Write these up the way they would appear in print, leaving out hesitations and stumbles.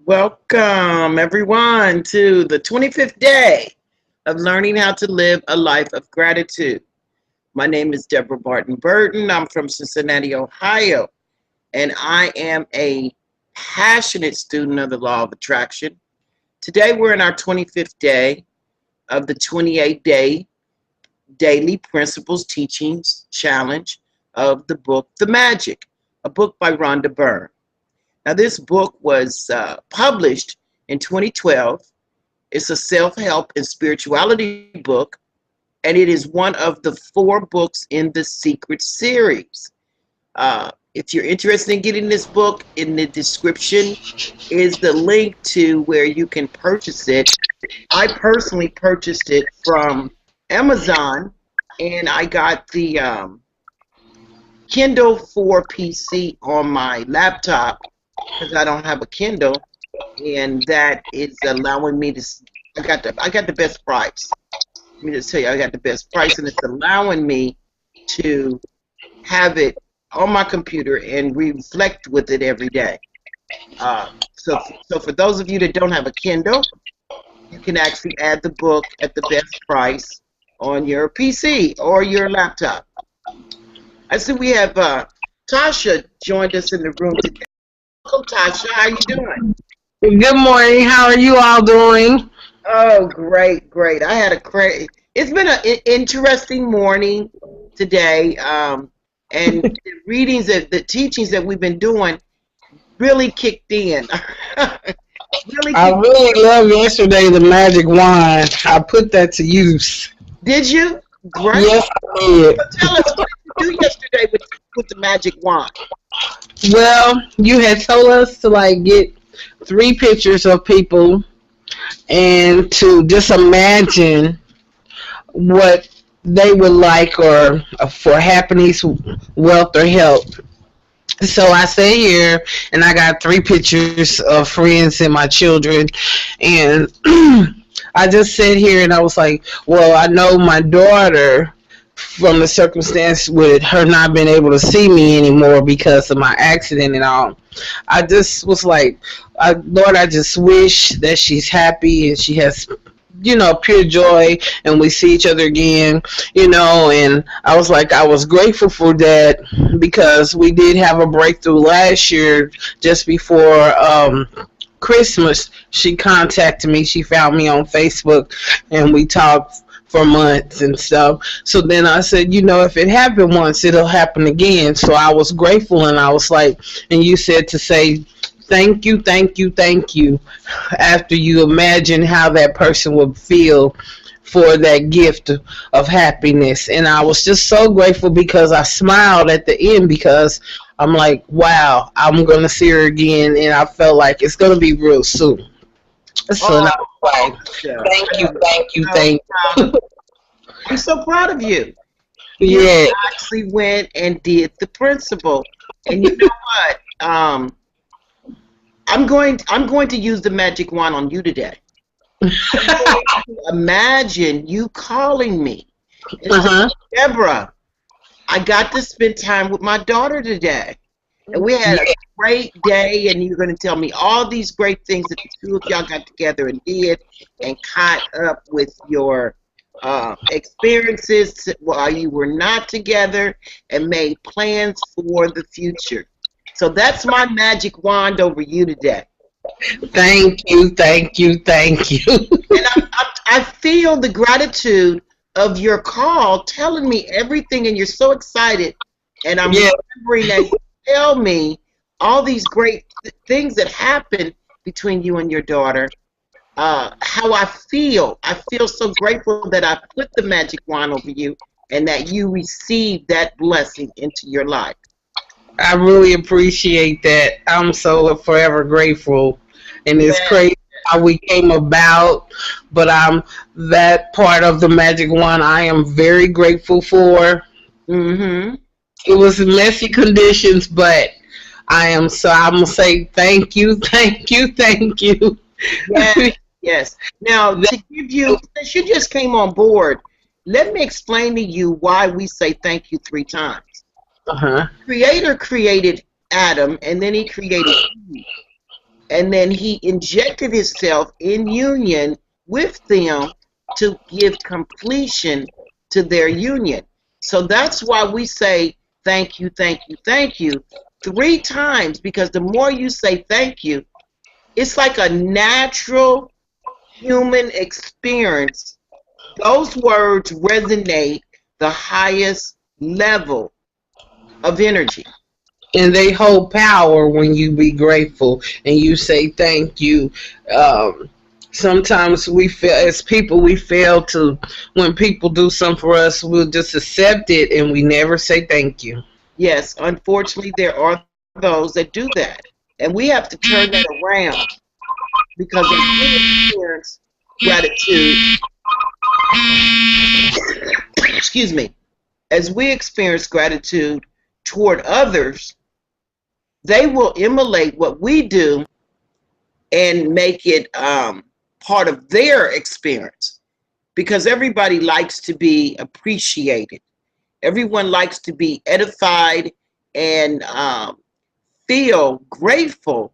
Welcome, everyone, to the 25th day of learning how to live a life of gratitude. My name is Deborah Barton-Birden. I'm from Cincinnati, Ohio, and I am a passionate student of the law of attraction. Today, we're in our 25th day of the 28-day daily principles teachings challenge of the book, The Magic, a book by Rhonda Byrne. Now, this book was published in 2012. It's a self-help and spirituality book, and it is one of the 4 books in the Secret series. If you're interested in getting this book, in the description is the link to where you can purchase it. I personally purchased it from Amazon, and I got the Kindle for PC on my laptop, because I don't have a Kindle, and that is allowing me to. I got the best price. Let me just tell you, I got the best price, and it's allowing me to have it on my computer and reflect with it every day. So for those of you that don't have a Kindle, you can actually add the book at the best price on your PC or your laptop. I see we have Tasha joined us in the room today. Welcome, Tasha. How you doing? Good morning. How are you all doing? Oh, great. I had a great. It's been an interesting morning today, and the readings, the teachings that we've been doing, really kicked in. I really loved yesterday the magic wand. I put that to use. Did you? Great. Yes, I did. So tell us, what did you do yesterday with the magic wand? Well, you had told us to get 3 pictures of people and to just imagine what they would like or for happiness, wealth, or health. So I sat here and I got 3 pictures of friends and my children, and I just sat here and I was like, well, I know my daughter, from the circumstance with her not being able to see me anymore because of my accident and all. I just was like, Lord, I just wish that she's happy and she has, pure joy, and we see each other again, and I was like, I was grateful for that, because we did have a breakthrough last year just before Christmas. She contacted me. She found me on Facebook, and we talked for months and stuff. So then I said, if it happened once, it'll happen again. So I was grateful, and I was like, and you said to say, thank you, after you imagine how that person would feel for that gift of happiness. And I was just so grateful, because I smiled at the end, because I'm like, wow, I'm going to see her again, and I felt like it's going to be real soon. So I was like, thank you. I'm so proud of you. Yeah. You actually went and did the principle. And you know what? I'm going to use the magic wand on you today. Imagine you calling me and saying, Deborah, I got to spend time with my daughter today, and we had a great day, and you're going to tell me all these great things that the 2 of y'all got together and did, and caught up with your experiences while you were not together, and made plans for the future. So that's my magic wand over you today. Thank you. And I feel the gratitude of your call telling me everything, and you're so excited. And I'm remembering that you tell me all these great things that happened between you and your daughter. How I feel. I feel so grateful that I put the magic wand over you, and that you received that blessing into your life. I really appreciate that. I'm so forever grateful, and it's crazy how we came about, but that part of the magic wand I am very grateful for. It was messy conditions, but I'm gonna say thank you. Yes. Now, to give you, since you just came on board, let me explain to you why we say thank you 3 times. Creator created Adam, and then he created Eve. and then he injected himself in union with them to give completion to their union. So that's why we say thank you, thank you, thank you 3 times, because the more you say thank you, it's like a natural human experience. Those words resonate the highest level of energy. And they hold power when you be grateful and you say thank you. Um, Sometimes we feel, as people, we fail to, when people do something for us, we'll just accept it and we never say thank you. Yes, unfortunately, there are those that do that. And we have to turn that around, because as we experience gratitude, excuse me, as we experience gratitude toward others, they will emulate what we do and make it part of their experience, because everybody likes to be appreciated. Everyone likes to be edified and feel grateful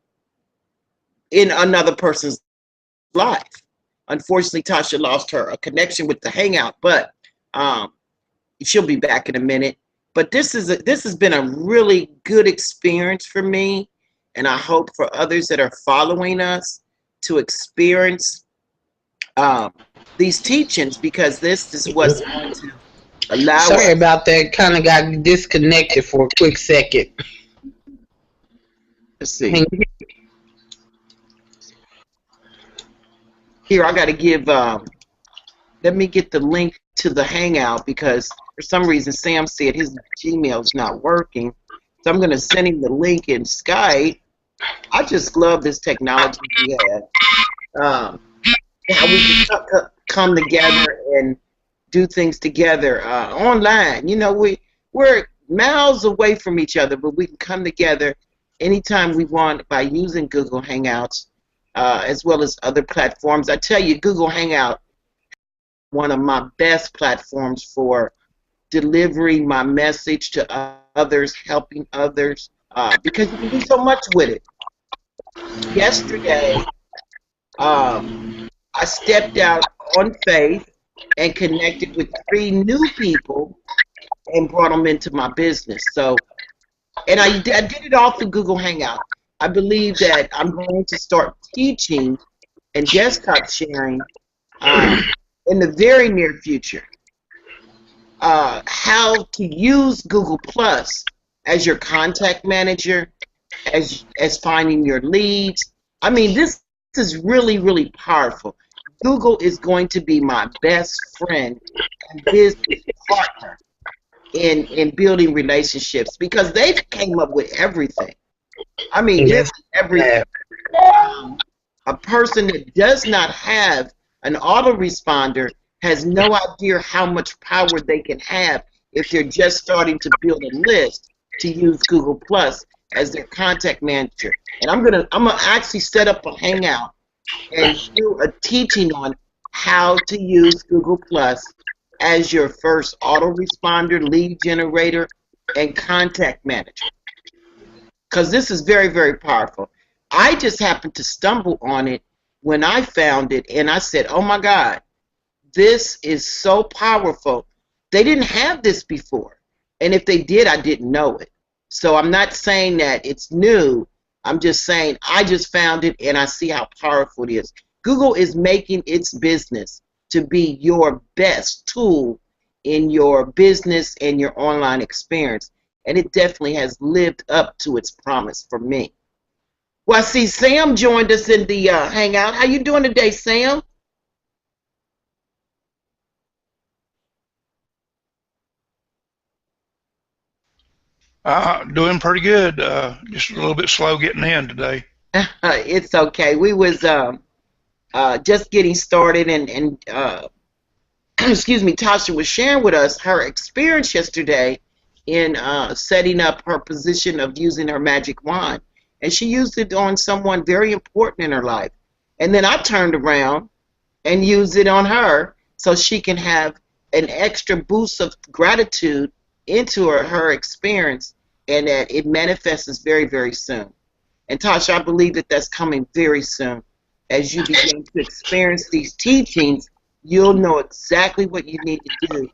in another person's life. Unfortunately, Tasha lost her a connection with the Hangout, but um, she'll be back in a minute. But this has been a really good experience for me, and I hope for others that are following us to experience um, these teachings, because this is what's going to allow Sorry us. about that. Kind of got disconnected for a quick second. Let's see. Here, I got to give. Let me get the link to the Hangout, because for some reason Sam said his Gmail is not working. So I'm going to send him the link in Skype. I just love this technology we have. How we can come together and do things together online. You know, we're miles away from each other, but we can come together anytime we want by using Google Hangouts, as well as other platforms. I tell you, Google Hangout, one of my best platforms for delivering my message to others, helping others, because you can do so much with it. Yesterday, I stepped out on faith and connected with 3 new people and brought them into my business. So, and I did it all through Google Hangout. I believe that I'm going to start teaching and desktop sharing in the very near future how to use Google Plus as your contact manager, as finding your leads. I mean, this is really, really powerful. Google is going to be my best friend and business partner in building relationships, because they've came up with everything. I mean, Yes. everything. A person that does not have an autoresponder has no idea how much power they can have if they're just starting to build a list to use Google Plus as their contact manager. And I'm gonna actually set up a Hangout and do a teaching on how to use Google Plus as your first autoresponder, lead generator, and contact manager. Because this is very, very powerful. I just happened to stumble on it when I found it, and I said, oh my God, this is so powerful. They didn't have this before. And if they did, I didn't know it. So I'm not saying that it's new. I'm just saying I just found it, and I see how powerful it is. Google is making its business to be your best tool in your business and your online experience. And it definitely has lived up to its promise for me. Well, I see Sam joined us in the Hangout. How you doing today, Sam? Doing pretty good. Just a little bit slow getting in today. It's okay. We was just getting started, and excuse me, Tasha was sharing with us her experience yesterday in setting up her position of using her magic wand. And she used it on someone very important in her life. And then I turned around and used it on her so she can have an extra boost of gratitude into her experience, and that it manifests very, very soon. And Tasha, I believe that that's coming very soon. As you begin to experience these teachings, you'll know exactly what you need to do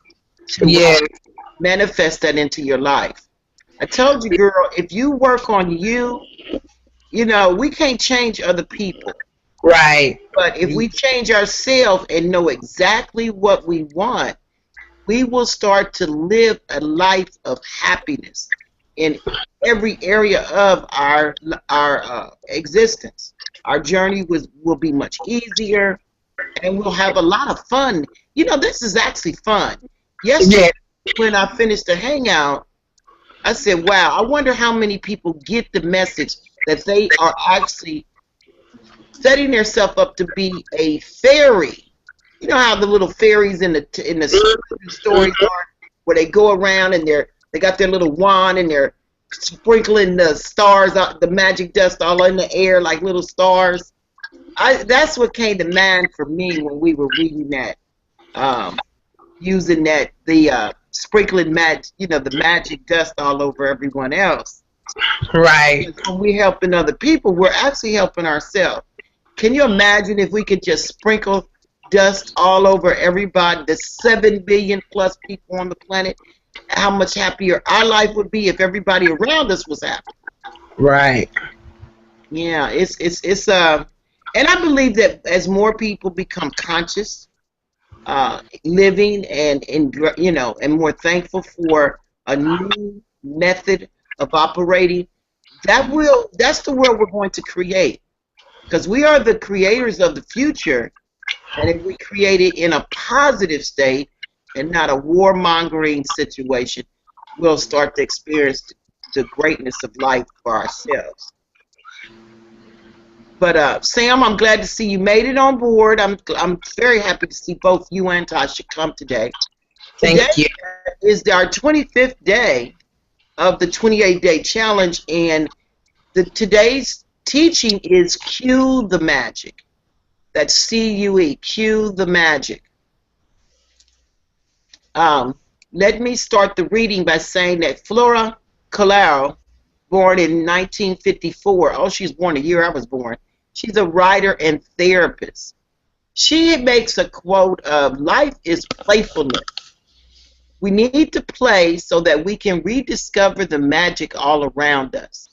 to Yeah. manifest that into your life. I told you, girl, if you work on you, you know, we can't change other people. Right. But if we change ourselves and know exactly what we want, we will start to live a life of happiness in every area of our existence. Our journey will be much easier, and we'll have a lot of fun. You know, this is actually fun. Yesterday, Yeah. when I finished the hangout, I said, wow, I wonder how many people get the message that they are actually setting themselves up to be a fairy. You know how the little fairies in the stories are, where they go around and they got their little wand and they're sprinkling the stars out, the magic dust all in the air like little stars. That's what came to mind for me when we were reading that, using that the sprinkling the magic dust all over everyone else. Right. Because when we're helping other people, we're actually helping ourselves. Can you imagine if we could just sprinkle dust all over everybody, the 7 billion plus people on the planet, how much happier our life would be if everybody around us was happy? Right. Yeah, it's and I believe that as more people become conscious, living and and more thankful for a new method of operating, that's the world we're going to create, because we are the creators of the future. And if we create it in a positive state and not a warmongering situation, we'll start to experience the greatness of life for ourselves. But Sam, I'm glad to see you made it on board. I'm very happy to see both you and Tasha come today. Thank Today you. is our 25th day of the 28-day challenge, and today's teaching is Cue the Magic. That's C-U-E, Cue the Magic. Let me start the reading by saying that Flora Kahlo, born in 1954, oh, she was born the year I was born. She's a writer and therapist. She makes a quote of, "Life is playfulness. We need to play so that we can rediscover the magic all around us."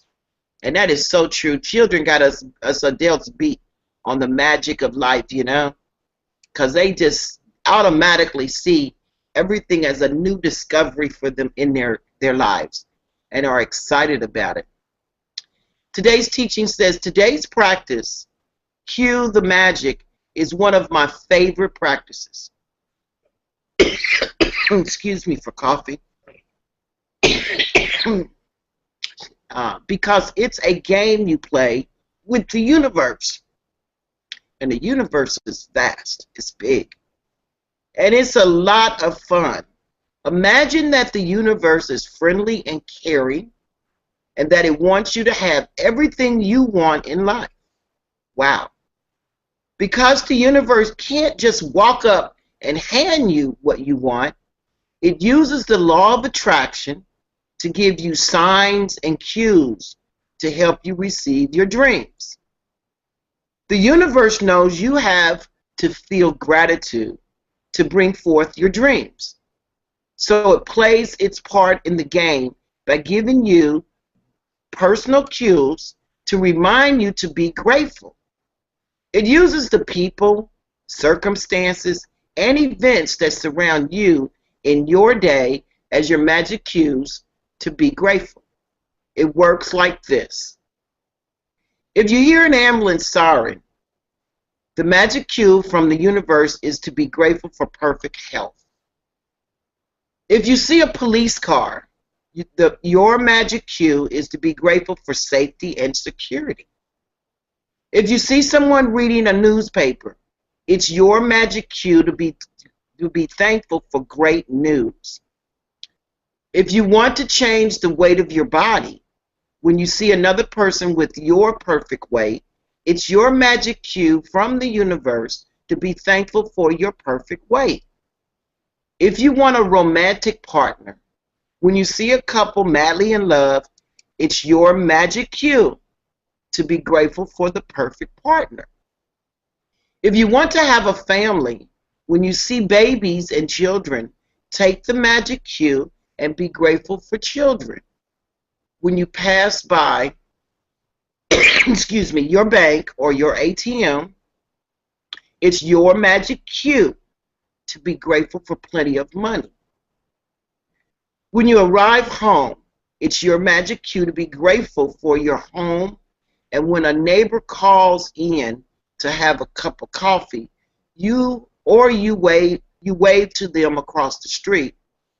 And that is so true. Children got us adults beat on the magic of life, because they just automatically see everything as a new discovery for them in their lives and are excited about it. Today's teaching says, today's practice, Cue the Magic, is one of my favorite practices. Excuse me for coffee. Because it's a game you play with the universe. And the universe is vast. It's big. And it's a lot of fun. Imagine that the universe is friendly and caring, and that it wants you to have everything you want in life. Wow. Because the universe can't just walk up and hand you what you want, it uses the law of attraction to give you signs and cues to help you receive your dreams. The universe knows you have to feel gratitude to bring forth your dreams. So it plays its part in the game by giving you personal cues to remind you to be grateful. It uses the people, circumstances, and events that surround you in your day as your magic cues to be grateful. It works like this. If you hear an ambulance siren, the magic cue from the universe is to be grateful for perfect health. If you see a police car, your magic cue is to be grateful for safety and security. If you see someone reading a newspaper, it's your magic cue to be thankful for great news. If you want to change the weight of your body, when you see another person with your perfect weight, it's your magic cue from the universe to be thankful for your perfect weight. If you want a romantic partner, when you see a couple madly in love, it's your magic cue to be grateful for the perfect partner. If you want to have a family, when you see babies and children, take the magic cue and be grateful for children. When you pass by, excuse me, your bank or your ATM, it's your magic cue to be grateful for plenty of money. When you arrive home, it's your magic cue to be grateful for your home. And when a neighbor calls in to have a cup of coffee, you wave to them across the street.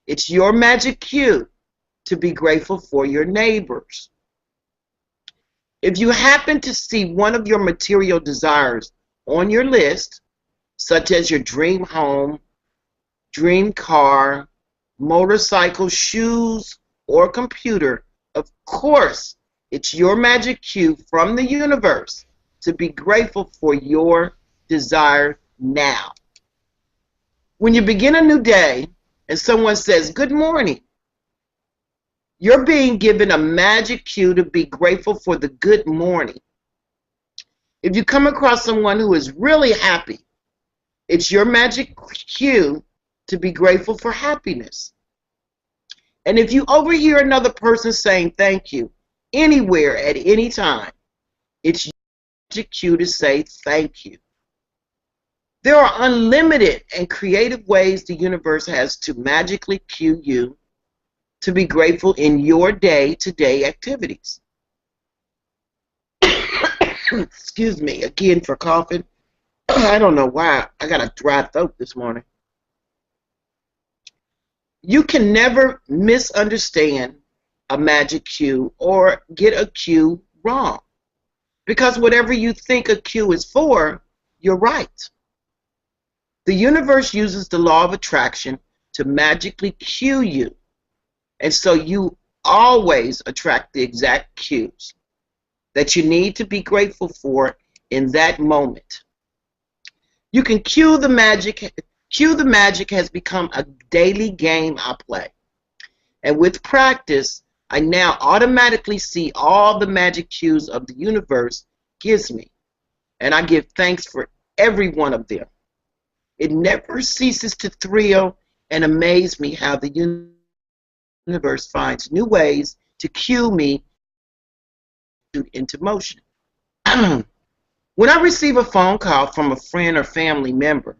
It's your magic cue to be grateful for your neighbors. If you happen to see one of your material desires on your list, such as your dream home, dream car, motorcycle, shoes, or computer, of course, it's your magic cue from the universe to be grateful for your desire now. When you begin a new day and someone says, "Good morning," you're being given a magic cue to be grateful for the good morning. If you come across someone who is really happy, it's your magic cue to be grateful for happiness. And if you overhear another person saying thank you anywhere at any time, it's your magic cue to say thank you. There are unlimited and creative ways the universe has to magically cue you to be grateful in your day-to-day activities. Excuse me again for coughing. I don't know why. I got a dry throat this morning. You can never misunderstand a magic cue or get a cue wrong, because whatever you think a cue is for, you're right. The universe uses the law of attraction to magically cue you, and so you always attract the exact cues that you need to be grateful for in that moment. You can cue the magic. Cue the magic has become a daily game I play. And with practice, I now automatically see all the magic cues of the universe gives me. And I give thanks for every one of them. It never ceases to thrill and amaze me how the universe finds new ways to cue me into motion. When I receive a phone call from a friend or family member,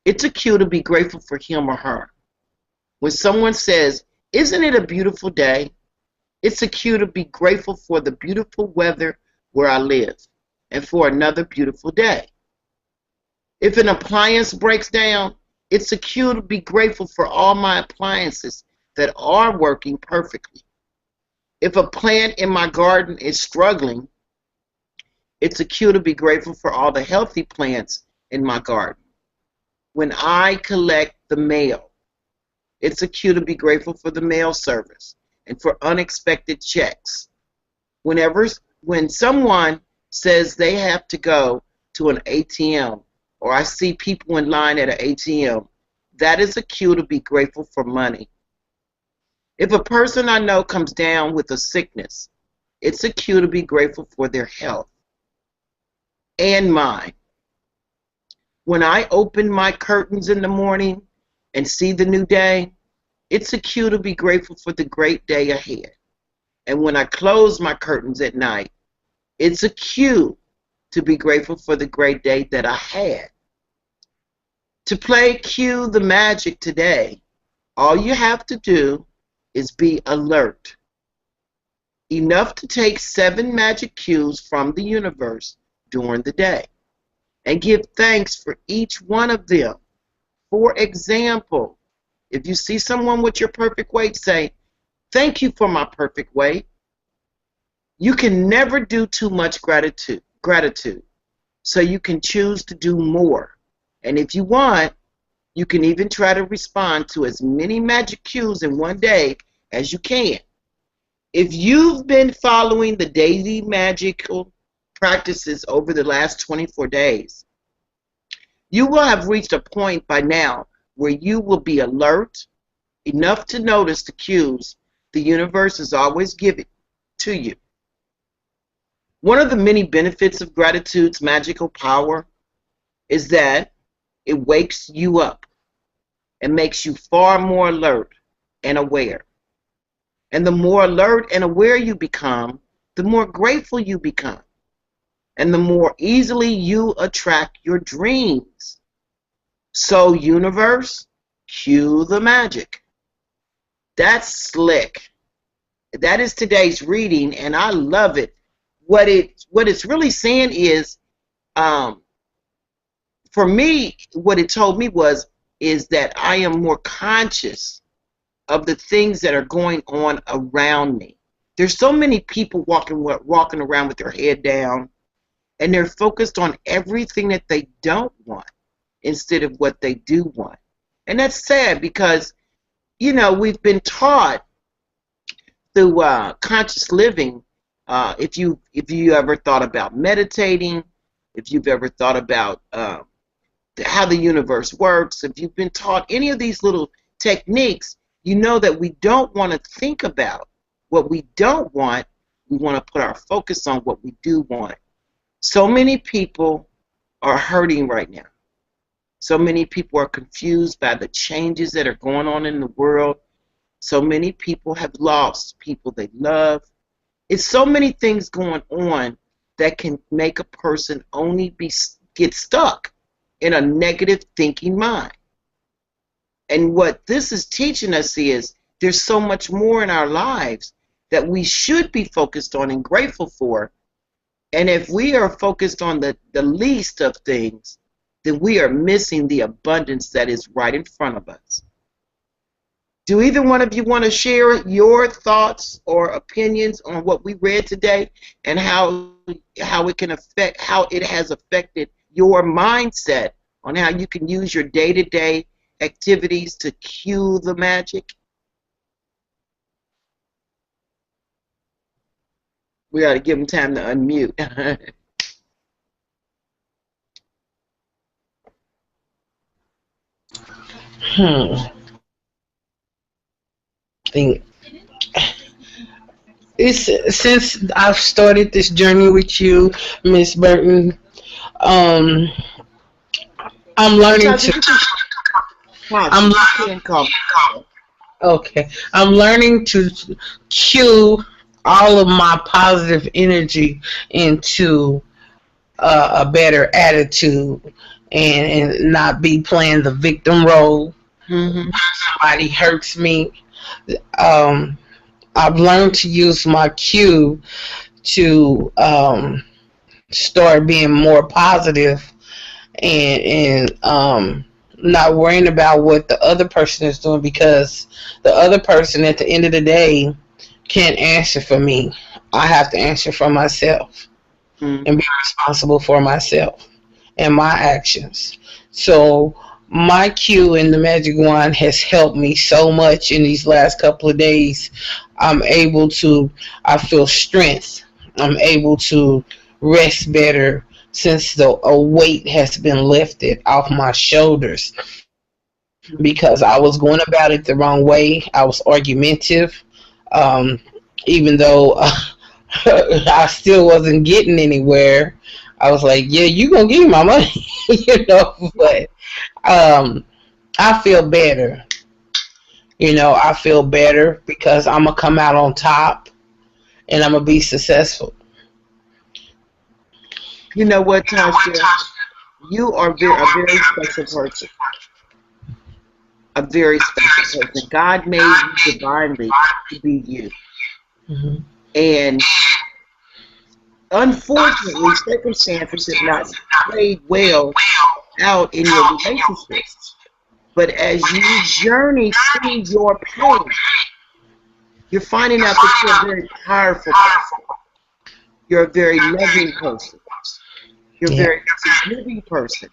it's a cue to be grateful for him or her. When someone says, "Isn't it a beautiful day?" it's a cue to be grateful for the beautiful weather where I live and for another beautiful day. If an appliance breaks down, it's a cue to be grateful for all my appliances that are working perfectly. If a plant in my garden is struggling, it's a cue to be grateful for all the healthy plants in my garden. When I collect the mail, it's a cue to be grateful for the mail service and for unexpected checks. When someone says they have to go to an ATM, or I see people in line at an ATM, that is a cue to be grateful for money. If a person I know comes down with a sickness, it's a cue to be grateful for their health and mine. When I open my curtains in the morning and see the new day, it's a cue to be grateful for the great day ahead. And when I close my curtains at night, it's a cue to be grateful for the great day that I had. To play Cue the Magic today, all you have to do is be alert. Enough to take 7 magic cues from the universe during the day and give thanks for each one of them. For example, if you see someone with your perfect weight, say, "Thank you for my perfect weight." You can never do too much gratitude, so you can choose to do more. And if you want, you can even try to respond to as many magic cues in one day as you can. If you've been following the daily magical practices over the last 24 days, you will have reached a point by now where you will be alert enough to notice the cues the universe is always giving to you. One of the many benefits of gratitude's magical power is that it wakes you up and makes you far more alert and aware. And the more alert and aware you become, the more grateful you become. And the more easily you attract your dreams. So, universe, cue the magic. That's slick. That is today's reading, and I love it. What it's really saying is, for me, what it told me is that I am more conscious of the things that are going on around me. There's so many people walking around with their head down, and they're focused on everything that they don't want instead of what they do want. And that's sad because, we've been taught through conscious living. If you ever thought about meditating, if you've ever thought about how the universe works, if you've been taught any of these little techniques, you know that we don't want to think about what we don't want. We want to put our focus on what we do want. So many people are hurting right now. So many people are confused by the changes that are going on in the world. So many people have lost people they love. It's so many things going on that can make a person only get stuck in a negative thinking mind. And what this is teaching us is there's so much more in our lives that we should be focused on and grateful for. And if we are focused on the least of things, then we are missing the abundance that is right in front of us. Do either one of you want to share your thoughts or opinions on what we read today and how it has affected your mindset on how you can use your day-to-day activities to cue the magic? We got to give them time to unmute. Since I've started this journey with you, Miss Burton, I'm learning to. I'm learning to cue all of my positive energy into a better attitude and not be playing the victim role. Mm-hmm. Somebody hurts me. I've learned to use my cue to start being more positive and not worrying about what the other person is doing, because the other person at the end of the day can't answer for me. I have to answer for myself and be responsible for myself and my actions. So my cue in the magic wand has helped me so much in these last couple of days. I feel strength. I'm able to rest better since a weight has been lifted off my shoulders, because I was going about it the wrong way. I was argumentative, even though I still wasn't getting anywhere. I was like, yeah, you gonna give me my money, but I feel better. I feel better because I'm going to come out on top and I'm going to be successful. You know what, Tasha? You are a very special person. A very special person. God made you divinely to be you. Mm-hmm. And unfortunately, circumstances have not played well out in your relationships. But as you journey through your pain, you're finding out that you're a very powerful person. You're a very loving person. You're a very forgiving person.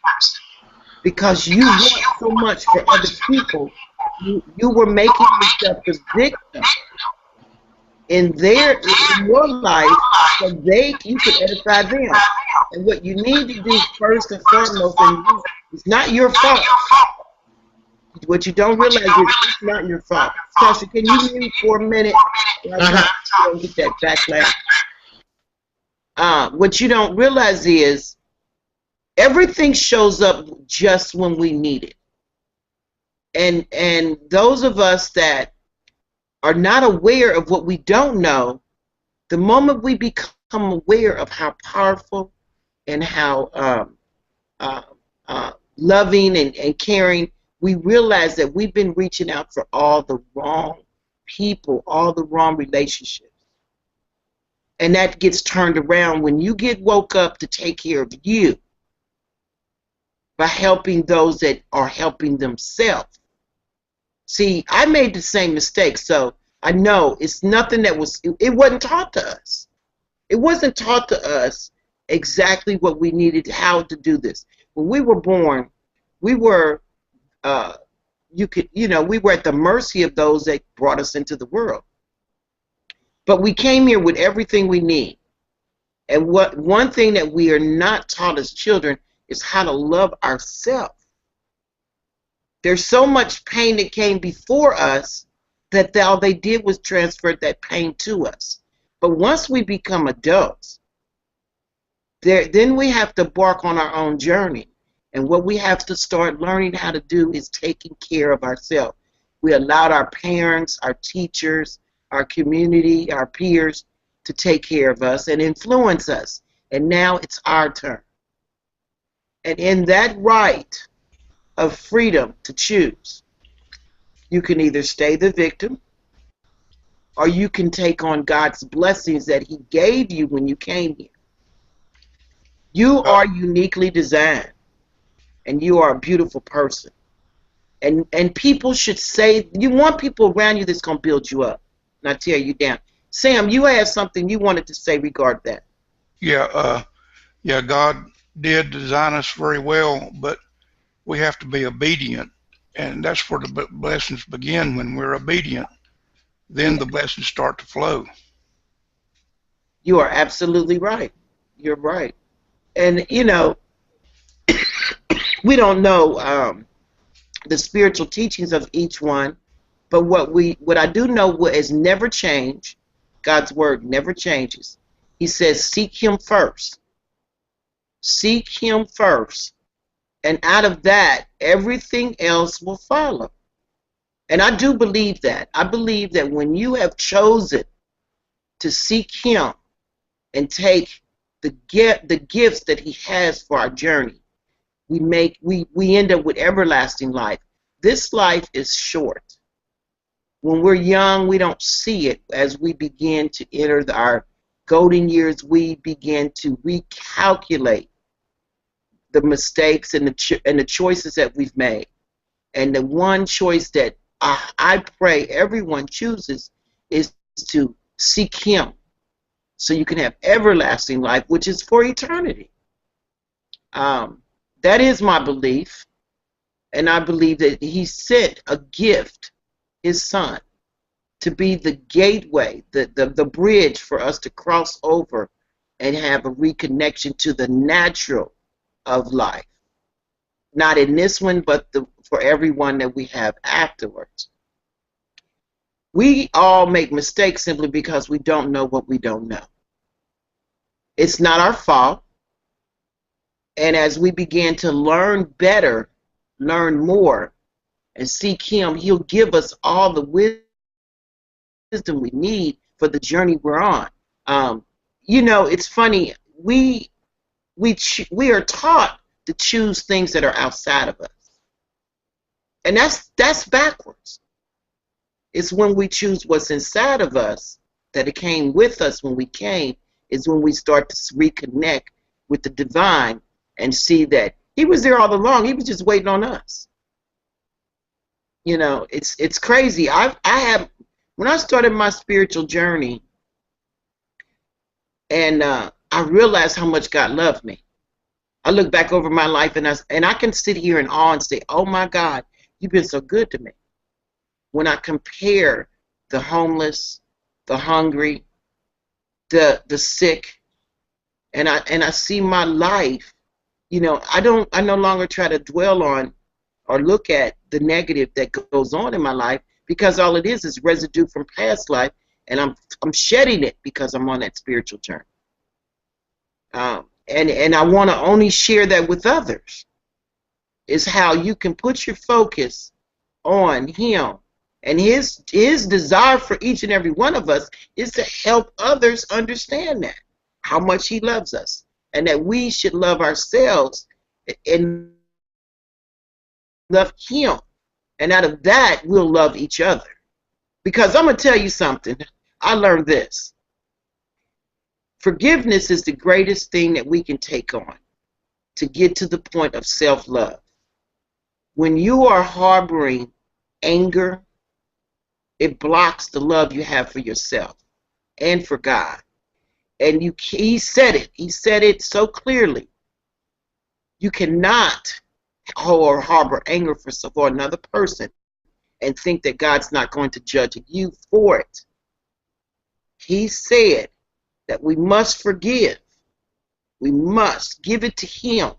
Because you want so much for other people, you were making yourself the victim in your life so you could edify them. And what you need to do first and foremost, it's not your fault. What you don't realize is it's not your fault. Tasha, can you mute for a minute? Don't get that backlash. What you don't realize is everything shows up just when we need it. And those of us that are not aware of what we don't know, the moment we become aware of how powerful and how loving and caring, we realize that we've been reaching out for all the wrong people, all the wrong relationships. And that gets turned around when you get woke up to take care of you by helping those that are helping themselves. See, I made the same mistake, so I know it's nothing that was, it wasn't taught to us. It wasn't taught to us exactly what we needed, how to do this. When we were born, we were, we were at the mercy of those that brought us into the world. But we came here with everything we need. And one thing that we are not taught as children is how to love ourselves. There's so much pain that came before us that all they did was transfer that pain to us. But once we become adults, then we have to embark on our own journey. And what we have to start learning how to do is taking care of ourselves. We allowed our parents, our teachers, our community, our peers to take care of us and influence us. And now it's our turn. And in that right of freedom to choose, you can either stay the victim or you can take on God's blessings that He gave you when you came here. You are uniquely designed, and you are a beautiful person. And people should say, you want people around you that's going to build you up, not tear you down. Sam, you have something you wanted to say regarding that. Yeah, God did design us very well, but we have to be obedient, and that's where the blessings begin. When we're obedient, then the blessings start to flow. You are absolutely right. You're right. And, we don't know the spiritual teachings of each one, but what I do know is never change. God's word never changes. He says, seek Him first. Seek Him first. And out of that, everything else will follow. And I do believe that. I believe that when you have chosen to seek Him and take the gifts that He has for our journey, we end up with everlasting life. This life is short. When we're young, we don't see it. As we begin to enter our golden years, we begin to recalculate the mistakes and the choices that we've made. And the one choice that I pray everyone chooses is to seek Him so you can have everlasting life, which is for eternity. That is my belief, and I believe that He sent a gift, His Son, to be the gateway, the bridge for us to cross over and have a reconnection to the natural of life. Not in this one, but for everyone that we have afterwards. We all make mistakes simply because we don't know what we don't know. It's not our fault. And as we begin to learn better, learn more, and seek Him, He'll give us all the wisdom we need for the journey we're on. It's funny. We are taught to choose things that are outside of us. And that's backwards. It's when we choose what's inside of us, that it came with us when we came, is when we start to reconnect with the divine and see that He was there all along. He was just waiting on us. It's crazy. When I started my spiritual journey, and I realized how much God loved me. I look back over my life, and I can sit here in awe and say, oh my God, You've been so good to me. When I compare the homeless, the hungry, the sick, and I see my life, I no longer try to dwell on or look at the negative that goes on in my life, because all it is residue from past life, and I'm shedding it because I'm on that spiritual journey. And I want to only share that with others, is how you can put your focus on him. And his desire for each and every one of us is to help others understand that, how much he loves us, and that we should love ourselves and love him. And out of that, we'll love each other. Because I'm going to tell you something. I learned this. Forgiveness is the greatest thing that we can take on to get to the point of self-love. When you are harboring anger, it blocks the love you have for yourself and for God. And he said it. He said it so clearly. You cannot harbor anger for another person and think that God's not going to judge you for it. He said that we must forgive. We must give it to him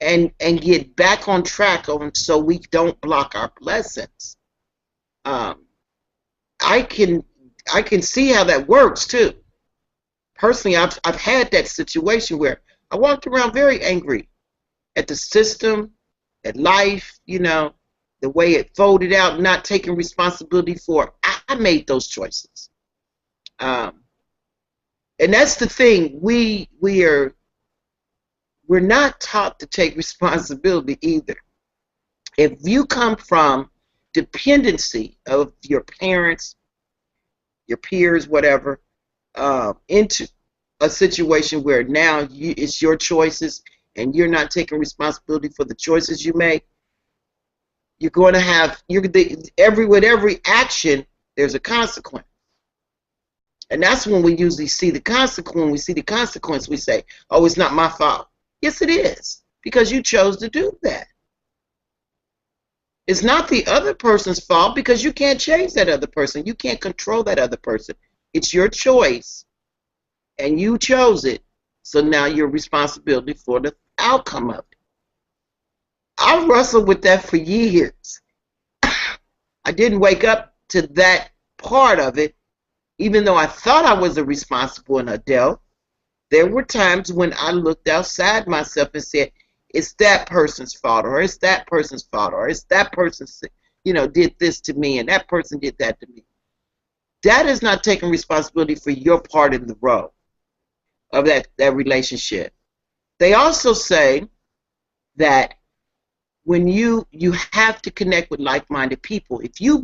and get back on track so we don't block our blessings. I can see how that works too. Personally, I've had that situation where I walked around very angry at the system, at life, the way it folded out, not taking responsibility for it. I made those choices. And that's the thing. We're not taught to take responsibility either. If you come from dependency of your parents, your peers, whatever, into a situation where now it's your choices and you're not taking responsibility for the choices you make, you're going to have with every action there's a consequence. And that's when we usually see the consequence. When we see the consequence, we say, oh, it's not my fault. Yes, it is, because you chose to do that. It's not the other person's fault, because you can't change that other person. You can't control that other person. It's your choice, and you chose it, so now you're responsible for the outcome of it. I wrestled with that for years. I didn't wake up to that part of it, even though I thought I was a responsible adult. There were times when I looked outside myself and said, it's that person's fault, or it's that person's fault, or it's that person, did this to me, and that person did that to me. That is not taking responsibility for your part in the role of that relationship. They also say that when you have to connect with like-minded people. If you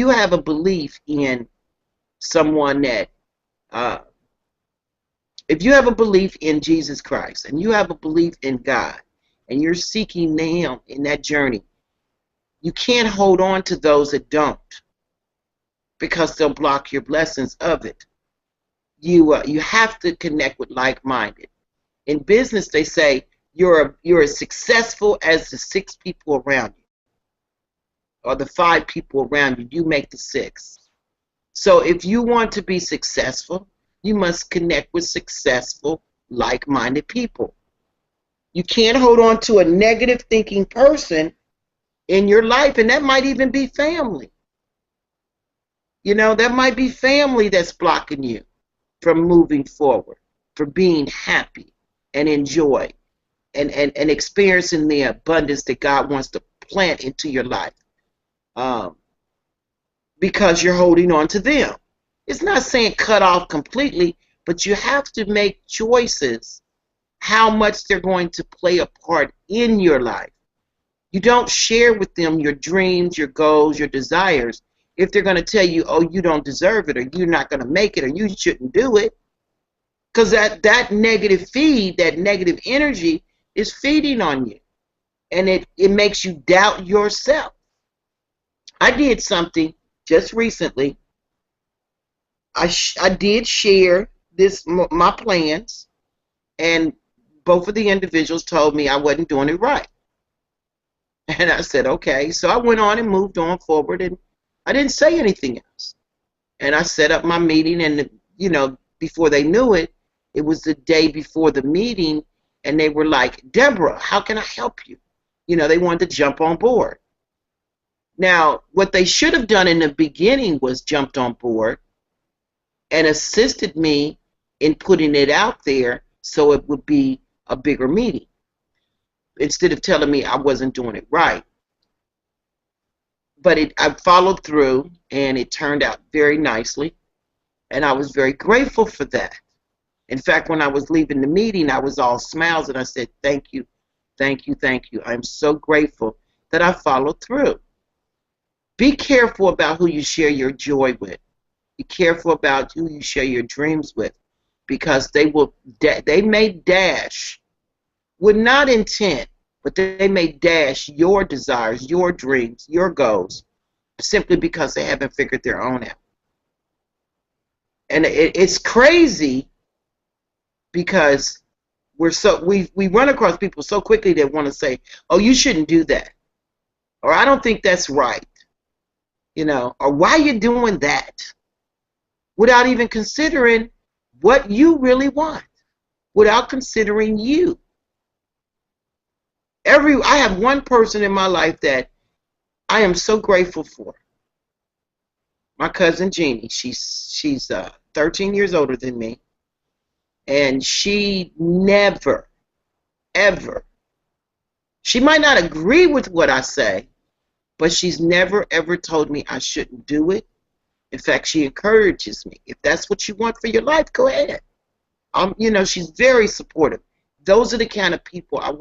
have a belief in someone that, if you have a belief in Jesus Christ and you have a belief in God and you're seeking him in that journey, you can't hold on to those that don't, because they'll block your blessings of it. You have to connect with like-minded. In business, they say you're as successful as the 6 people around you, or the 5 people around you. You make the 6. So if you want to be successful, you must connect with successful, like-minded people. You can't hold on to a negative thinking person in your life, and that might even be family. That might be family that's blocking you from moving forward, from being happy and enjoy and experiencing the abundance that God wants to plant into your life, because you're holding on to them. It's not saying cut off completely, but you have to make choices how much they're going to play a part in your life. You don't share with them your dreams, your goals, your desires, if they're going to tell you, oh, you don't deserve it, or you're not going to make it, or you shouldn't do it. Because that negative feed, that negative energy is feeding on you. And it makes you doubt yourself. I did something just recently. I did share my plans, and both of the individuals told me I wasn't doing it right. And I said, okay. So I went on and moved on forward, and I didn't say anything else. And I set up my meeting, and before they knew it, it was the day before the meeting, and they were like, Deborah, how can I help you? They wanted to jump on board. Now, what they should have done in the beginning was jumped on board and assisted me in putting it out there so it would be a bigger meeting instead of telling me I wasn't doing it right. But I followed through, and it turned out very nicely, and I was very grateful for that. In fact, when I was leaving the meeting, I was all smiles, and I said, thank you, thank you, thank you. I'm so grateful that I followed through. Be careful about who you share your joy with. Be careful about who you share your dreams with, because they may dash with not intent, but they may dash your desires, your dreams, your goals, simply because they haven't figured their own out. And it's crazy because we run across people so quickly that want to say, oh, you shouldn't do that, or I don't think that's right, or why are you doing that, without even considering what you really want, without considering you. I have one person in my life that I am so grateful for. My cousin Jeannie. She's 13 years older than me, and she never, ever. She might not agree with what I say, but she's never ever told me I shouldn't do it. In fact, she encourages me. If that's what you want for your life, go ahead. She's very supportive. Those are the kind of people I'm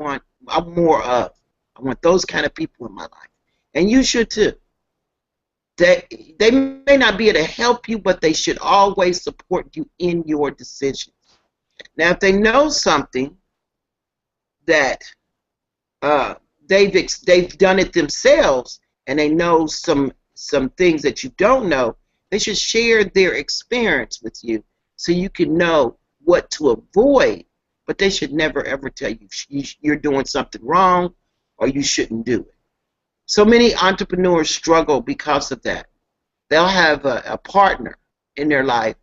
more of. I want those kind of people in my life. And you should too. They may not be able to help you, but they should always support you in your decisions. Now, if they know something that they've done it themselves, and they know some things that you don't know, they should share their experience with you so you can know what to avoid. But they should never ever tell you you're doing something wrong or you shouldn't do it. So many entrepreneurs struggle because of that. They'll have a partner in their life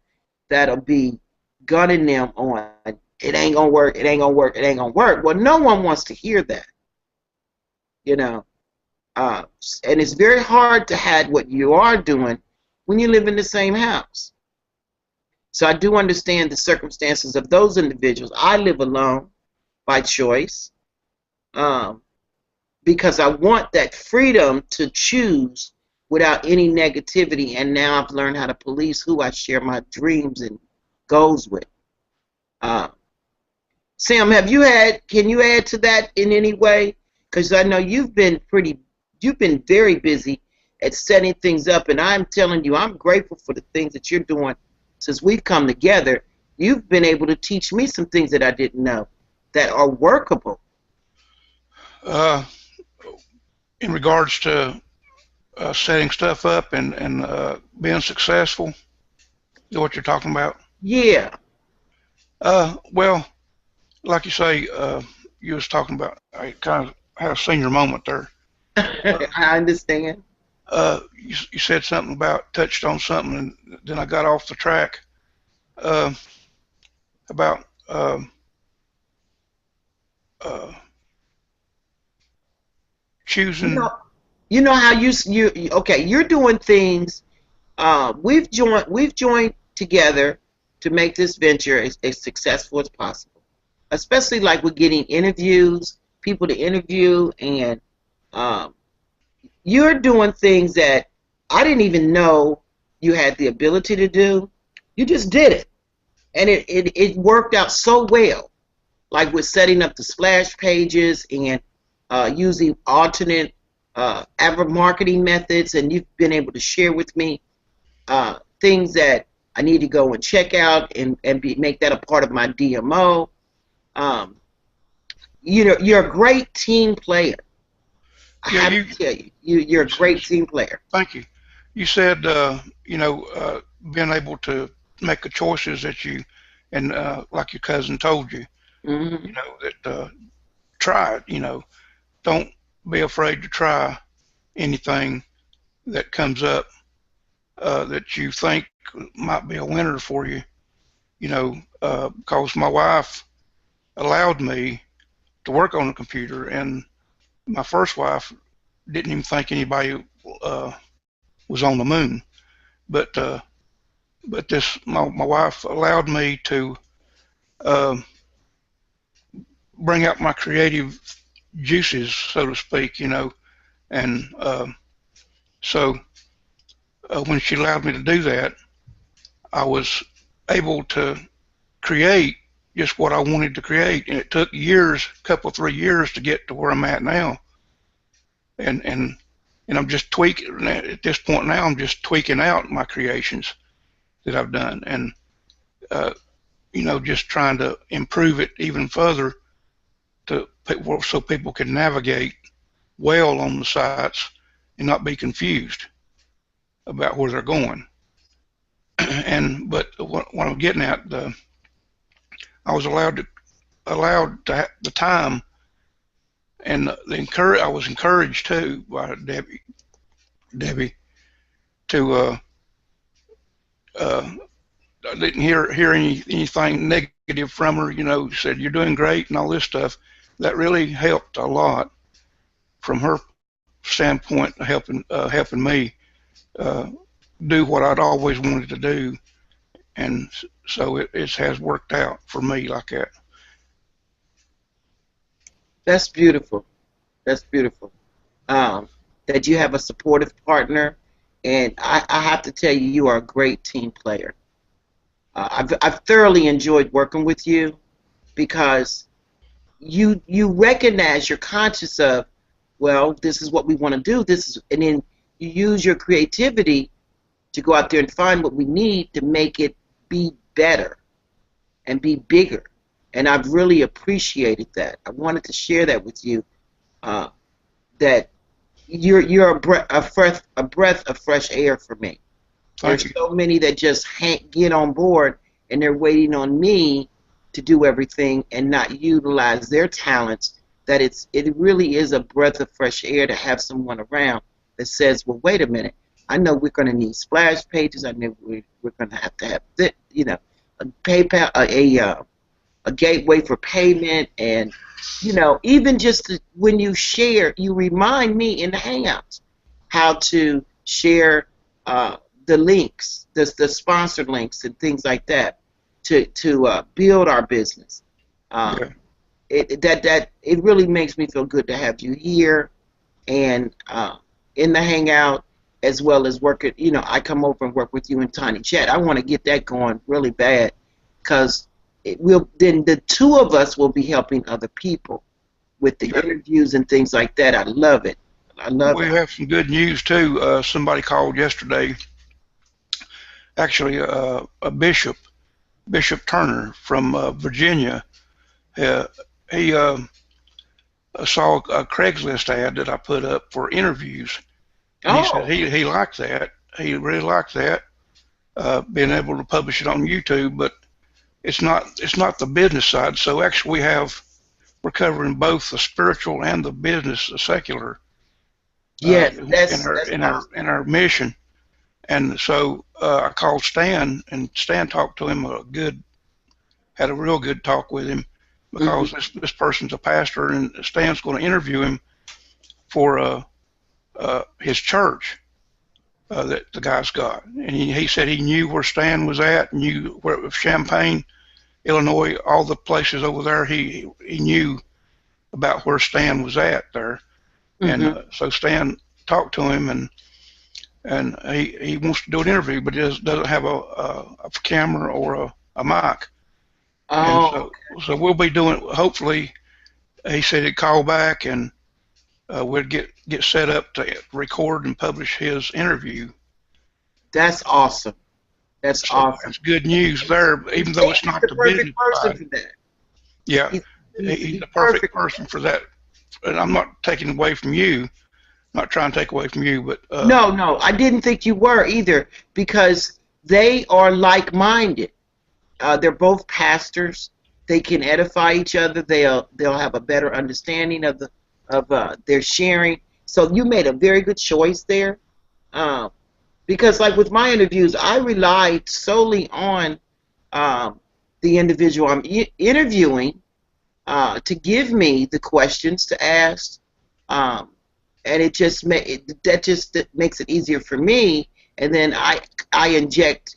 that'll be gunning them on, it ain't gonna work, it ain't gonna work, it ain't gonna work. Well, no one wants to hear that, and it's very hard to hide what you are doing when you live in the same house. So I do understand the circumstances of those individuals. I live alone by choice, because I want that freedom to choose without any negativity, and now I've learned how to police who I share my dreams and goals with. Sam, can you add to that in any way? Because I know you've been very busy at setting things up, and I'm telling you, I'm grateful for the things that you're doing. Since we've come together, you've been able to teach me some things that I didn't know that are workable. In regards to setting stuff up and being successful, is what you're talking about? Yeah. Well, like you say, you was talking about, I kind of had a senior moment there. I understand. You said something about, touched on something, and then I got off the track about choosing. You know how you're doing things. We've joined together to make this venture as successful as possible. Especially like we're getting interviews, people to interview, and you're doing things that I didn't even know you had the ability to do. You just did it, and it worked out so well. Like with setting up the splash pages and using alternate marketing methods, and you've been able to share with me things that I need to go and check out and make that a part of my DMO. You're a great team player. I have to tell you, you're a great team player. Thank you. You said, being able to make the choices that you, and like your cousin told you, Mm-hmm. that try it, don't be afraid to try anything that comes up that you think might be a winner for you, because my wife allowed me to work on the computer, and my first wife didn't even think anybody was on the moon, but my wife allowed me to uh, bring out my creative juices, so to speak, and so when she allowed me to do that, I was able to create just what I wanted to create, and it took years, a couple, 3 years to get to where I'm at now. And I'm just tweaking at this point now. I'm just tweaking out my creations that I've done, and just trying to improve it even further so people can navigate well on the sites and not be confused about where they're going. But what I'm getting at, I was allowed to have the time, and I was encouraged too by Debbie to I didn't hear anything negative from her. Said you're doing great and all this stuff. That really helped a lot from her standpoint, helping me do what I'd always wanted to do, and so it has worked out for me like that. That's beautiful. That's beautiful. That you have a supportive partner, and I have to tell you, you are a great team player. I've thoroughly enjoyed working with you because you recognize, you're conscious of, well, this is what we want to do. And then you use your creativity to go out there and find what we need to make it be better and be bigger. And I've really appreciated that. I wanted to share that with you. That you're a breath of fresh air for me. There's so many that just get on board and they're waiting on me to do everything and not utilize their talents. That it really is a breath of fresh air to have someone around that says, well, wait a minute, I know we're going to need splash pages. I know we're going to have this, a PayPal, a gateway for payment, and even just when you share, you remind me in the Hangouts how to share the links, the sponsored links and things like that to build our business. It really makes me feel good to have you here and in the Hangout, as well as working. I come over and work with you in Tiny Chat. I want to get that going really bad, because then the two of us will be helping other people with the interviews and things like that. I love it. We have some good news too. Somebody called yesterday. Actually, a Bishop Turner from Virginia. He saw a Craigslist ad that I put up for interviews. And he said he liked that. He really liked that. Being able to publish it on YouTube, but it's not the business side. So actually, we're covering both the spiritual and the business, the secular. Yes, in our mission. And so I called Stan, and Stan talked to him had a real good talk with him, because this person's a pastor, and Stan's going to interview him for his church that the guy's got. And he said he knew where Stan was at, knew where it was, Champaign, Illinois, all the places over there. He knew about where Stan was at there. And so Stan talked to him, and he wants to do an interview, but he doesn't have a camera or a mic. So we'll be doing, hopefully, he said he'd call back, and we'll get set up to record and publish his interview. That's awesome. That's awesome. That's good news there, even though it's not the business side. For that. Yeah, he's the perfect person for that. And I'm not taking away from you. Not trying to take away from you, but no, I didn't think you were either, because they are like-minded. They're both pastors. They can edify each other. They'll have a better understanding of their sharing. So you made a very good choice there, because like with my interviews, I relied solely on the individual I'm interviewing to give me the questions to ask. And that just makes it easier for me, and then I inject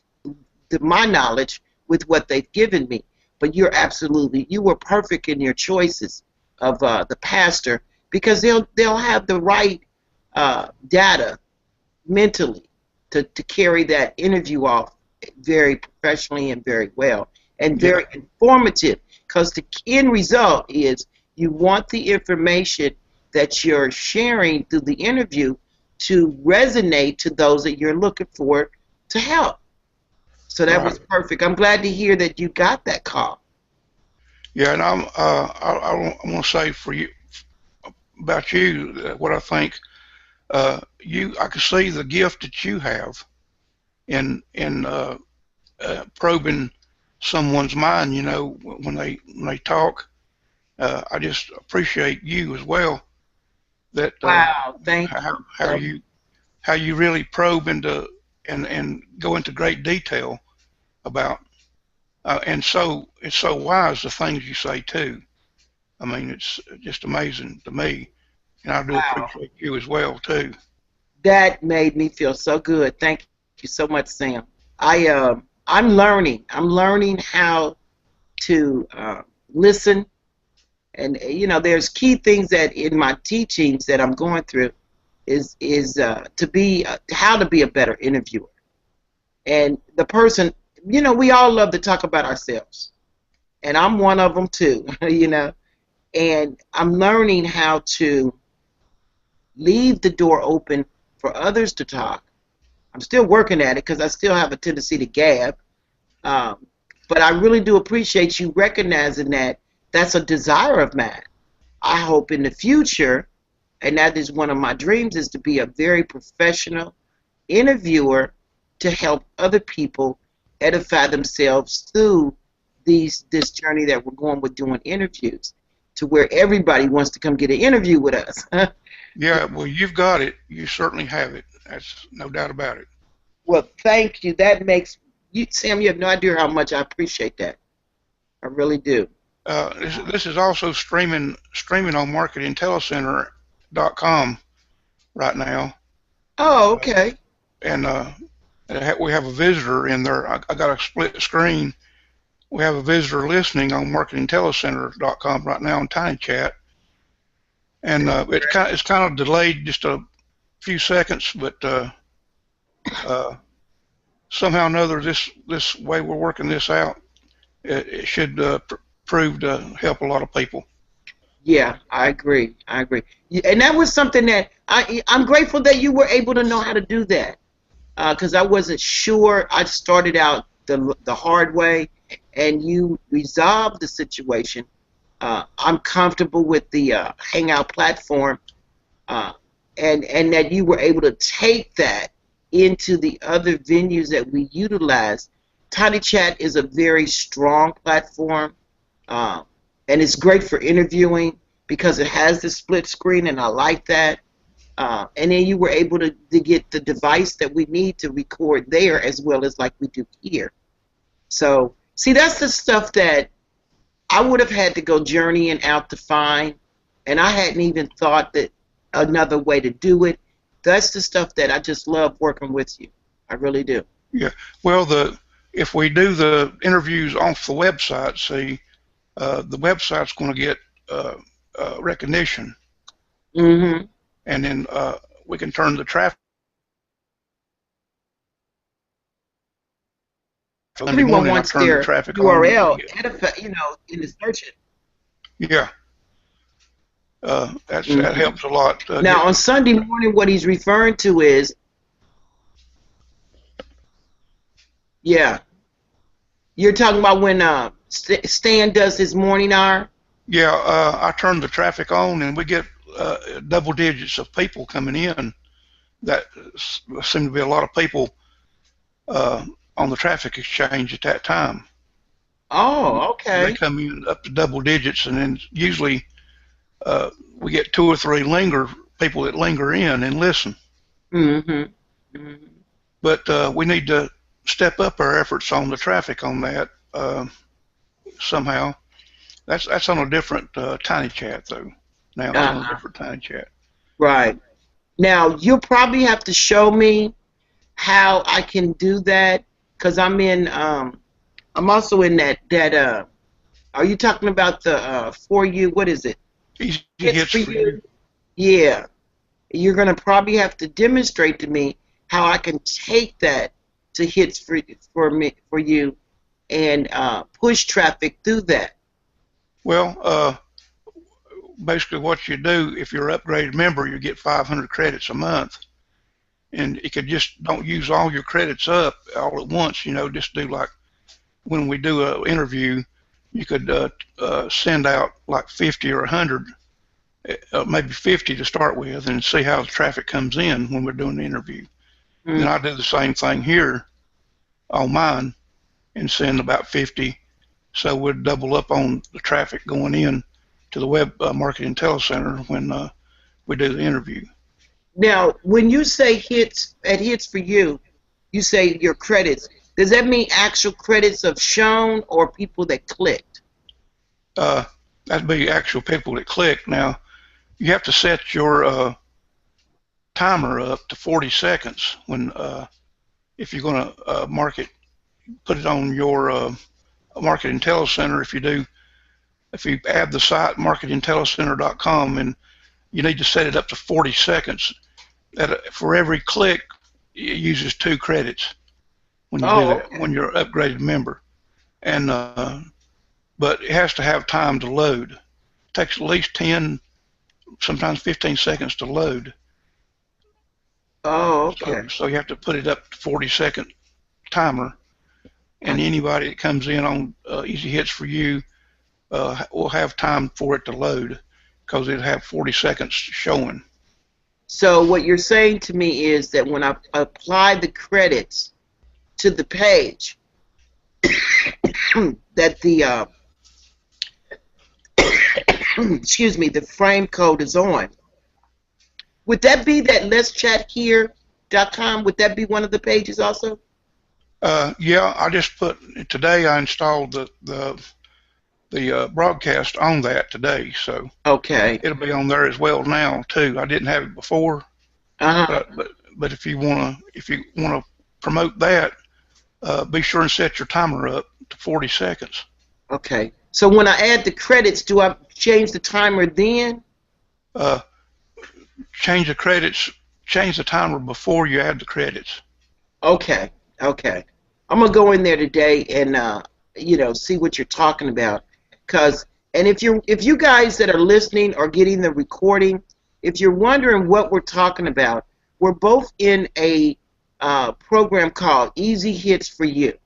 my knowledge with what they've given me. But you were perfect in your choices of the pastor, because they'll have the right data mentally to carry that interview off very professionally and very well and very informative, because the end result is you want the information that you're sharing through the interview to resonate to those that you're looking for to help. So that was perfect. I'm glad to hear that you got that call. Yeah, and I want to say for you about you what I think. I can see the gift that you have in probing someone's mind. You know, when they talk. I just appreciate you as well. That Wow, thank how you. you really probe into and go into great detail about and so it's so wise the things you say too. I mean, it's just amazing to me, and I do Wow. appreciate you as well too. That made me feel so good. Thank you so much, Sam. I'm learning. I'm learning how to listen, and there's key things that in my teachings that I'm going through is to be how to be a better interviewer. And the person, we all love to talk about ourselves, and I'm one of them too. And I'm learning how to leave the door open for others to talk. I'm still working at it because I still have a tendency to gab. But I really do appreciate you recognizing that that's a desire of mine. I hope in the future, and that is one of my dreams, is to be a very professional interviewer to help other people edify themselves through this journey that we're going with doing interviews, to where everybody wants to come get an interview with us. Yeah, well, you've got it. You certainly have it. That's no doubt about it. Well, thank you. That makes you, Sam. You have no idea how much I appreciate that. I really do. This is also streaming on marketingtelecenter.com right now. Oh, okay. And we have a visitor in there. I got a split screen. We have a visitor listening on marketingtelecenter.com right now on Tiny Chat, and it's kind of delayed just a few seconds, but somehow or another, this way we're working this out, it should prove to help a lot of people. Yeah, I agree. I agree. And that was something that I'm grateful that you were able to know how to do that, because I wasn't sure. I started out the hard way, and you resolved the situation. I'm comfortable with the Hangout platform, and that you were able to take that into the other venues that we utilize. Tiny Chat is a very strong platform, and it's great for interviewing because it has the split screen, and I like that. And then you were able to get the device that we need to record there as well as like we do here. So, see, that's the stuff that I would have had to go journeying out to find, and I hadn't even thought that another way to do it. That's the stuff that I just love working with you. I really do. Yeah. Well, if we do the interviews off the website, see, the website's going to get recognition, Mm-hmm. and then we can turn the traffic. Everyone wants their URL in the search. Yeah. That helps a lot. Now, on Sunday morning, what he's referring to is, yeah, you're talking about when Stan does his morning hour? Yeah, I turn the traffic on, and we get double digits of people coming in. That seem to be a lot of people on the traffic exchange at that time. Oh, okay. They come in up to double digits, and then usually we get 2 or 3 people that linger in and listen. Mm-hmm. Mm-hmm. But we need to step up our efforts on the traffic on that somehow. That's on a different Tiny Chat, though. Now it's on a different Tiny Chat. Right. Now, you'll probably have to show me how I can do that, because I'm also in that Are you talking about the for you? What is it? Easy Hits hits for for you. you. Yeah. You're gonna probably have to demonstrate to me how I can take that to hits for you and push traffic through that. Well, basically what you do, if you're an upgraded member, you get 500 credits a month. And you could just don't use all your credits up all at once, just do like when we do an interview, you could send out like 50 or 100, maybe 50 to start with, and see how the traffic comes in when we're doing the interview. Then I do the same thing here on mine and send about 50, so we'd double up on the traffic going in to the web marketing telecenter when we do the interview. Now, when you say hits for you, you say your credits. Does that mean actual credits of shown or people that clicked? That'd be actual people that click. Now, you have to set your timer up to 40 seconds when if you're going to put it on your marketing telecenter. If you add the site marketingtelecenter.com, and you need to set it up to 40 seconds. That for every click, it uses 2 credits when you do that, Okay. when you're an upgraded member. And but it has to have time to load. It takes at least 10, sometimes 15 seconds to load. Oh, okay. So you have to put it up to 40-second timer, and anybody that comes in on Easy Hits for You will have time for it to load, because it'll have 40 seconds showing. So what you're saying to me is that when I apply the credits to the page, that the excuse me, the frame code is on. Would that be that let'schathere.com? Would that be one of the pages also? Yeah, I just today I installed the broadcast on that today, so Okay. it'll be on there as well now too. I didn't have it before, Uh-huh. but if you wanna promote that, be sure and set your timer up to 40 seconds. Okay. So when I add the credits, do I change the timer then? Change the timer before you add the credits. Okay. Okay. I'm gonna go in there today and see what you're talking about. And if you guys that are listening or getting the recording, if you're wondering what we're talking about, we're both in a program called Easy Hits for You,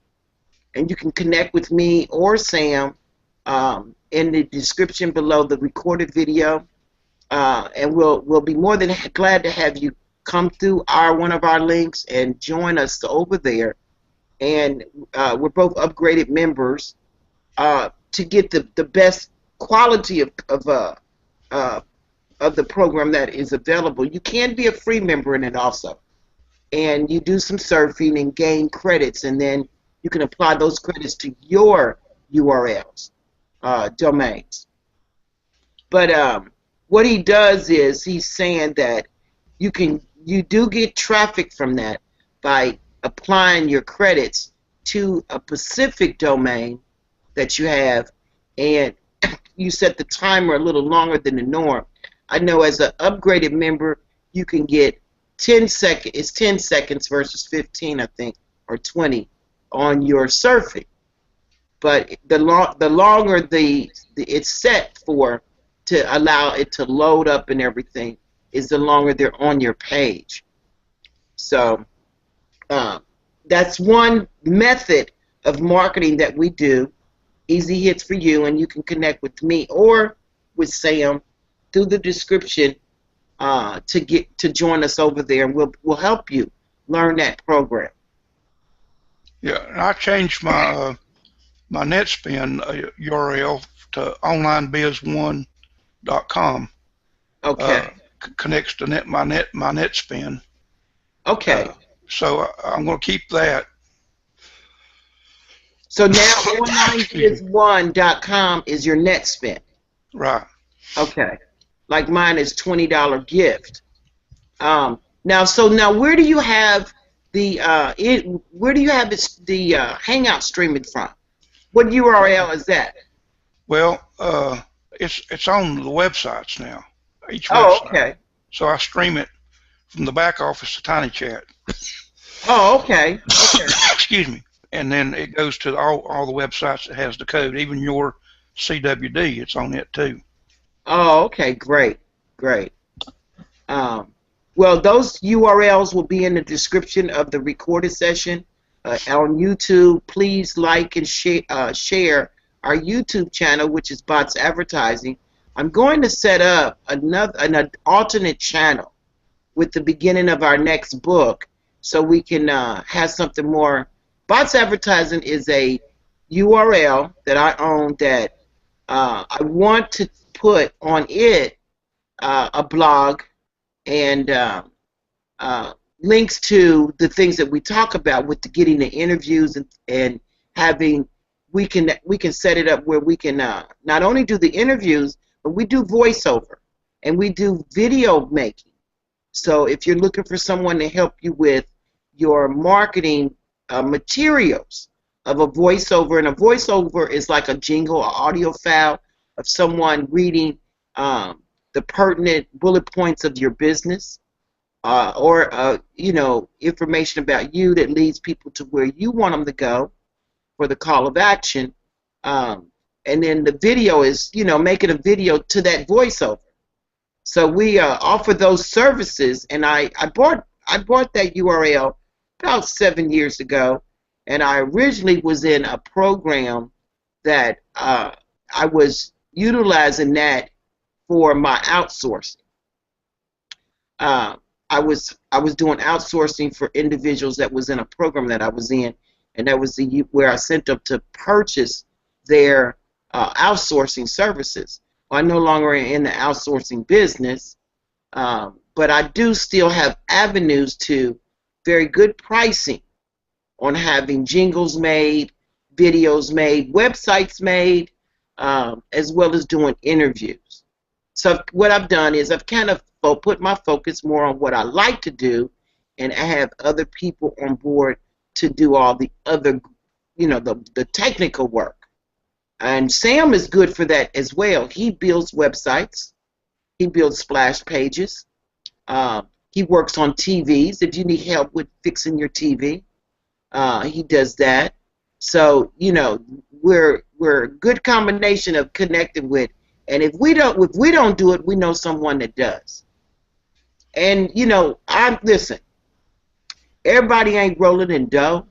and you can connect with me or Sam in the description below the recorded video, and we'll be more than glad to have you come through one of our links and join us over there. And we're both upgraded members to get the best quality of the program that is available. You can be a free member in it also, and you do some surfing and gain credits, and then you can apply those credits to your URLs, domains. But what he does is he's saying that you do get traffic from that by applying your credits to a specific domain that you have, and you set the timer a little longer than the norm. I know as an upgraded member, you can get 10 seconds. It's 10 seconds versus 15, I think, or 20 on your surfing. But the longer it's set for to allow it to load up and everything is the longer they're on your page. So that's one method of marketing that we do. Easy Hits for You, and you can connect with me or with Sam through the description to join us over there, and we'll help you learn that program. Yeah, and I changed my my NetSpin URL to onlinebiz1.com. Okay. Connects to my NetSpin. Okay. So I'm going to keep that. So now onlinebiz1.com is your net spend. Right. Okay. Like mine is $20 gift. Now where do you have the Hangout streaming from? What URL is that? Well, it's on the websites now, each Oh, website. okay. So I stream it from the back office to Tiny Chat. Oh, okay. Okay. Excuse me. And then it goes to all the websites that has the code, even your CWD. It's on it too. Oh, okay. Great. Great. Um, well, those URLs will be in the description of the recorded session on YouTube. Please like and share our YouTube channel, which is Bots Advertising. I'm going to set up an alternate channel with the beginning of our next book, so we can have something more. Bots Advertising is a URL that I own that I want to put on it a blog and links to the things that we talk about with getting the interviews and having we can set it up where we can not only do the interviews, but we do voiceover and we do video making. So if you're looking for someone to help you with your marketing materials of a voiceover, and a voiceover is like a jingle or audio file of someone reading the pertinent bullet points of your business or information about you that leads people to where you want them to go for the call of action. And then the video is, making a video to that voiceover. So we offer those services, and I bought that URL about 7 years ago, and I originally was in a program that I was utilizing that for my outsourcing. I was doing outsourcing for individuals that was in a program that I was in, and that was where I sent them to purchase their outsourcing services. I'm no longer in the outsourcing business, but I do still have avenues to very good pricing on having jingles made, videos made, websites made, as well as doing interviews. So what I've done is I've kind of put my focus more on what I like to do, and I have other people on board to do all the other, the technical work. And Sam is good for that as well. He builds websites. He builds splash pages. He works on TVs. If you need help with fixing your TV, he does that. So we're a good combination of connecting with. And if we don't do it, we know someone that does. And listen. Everybody ain't rolling in dough,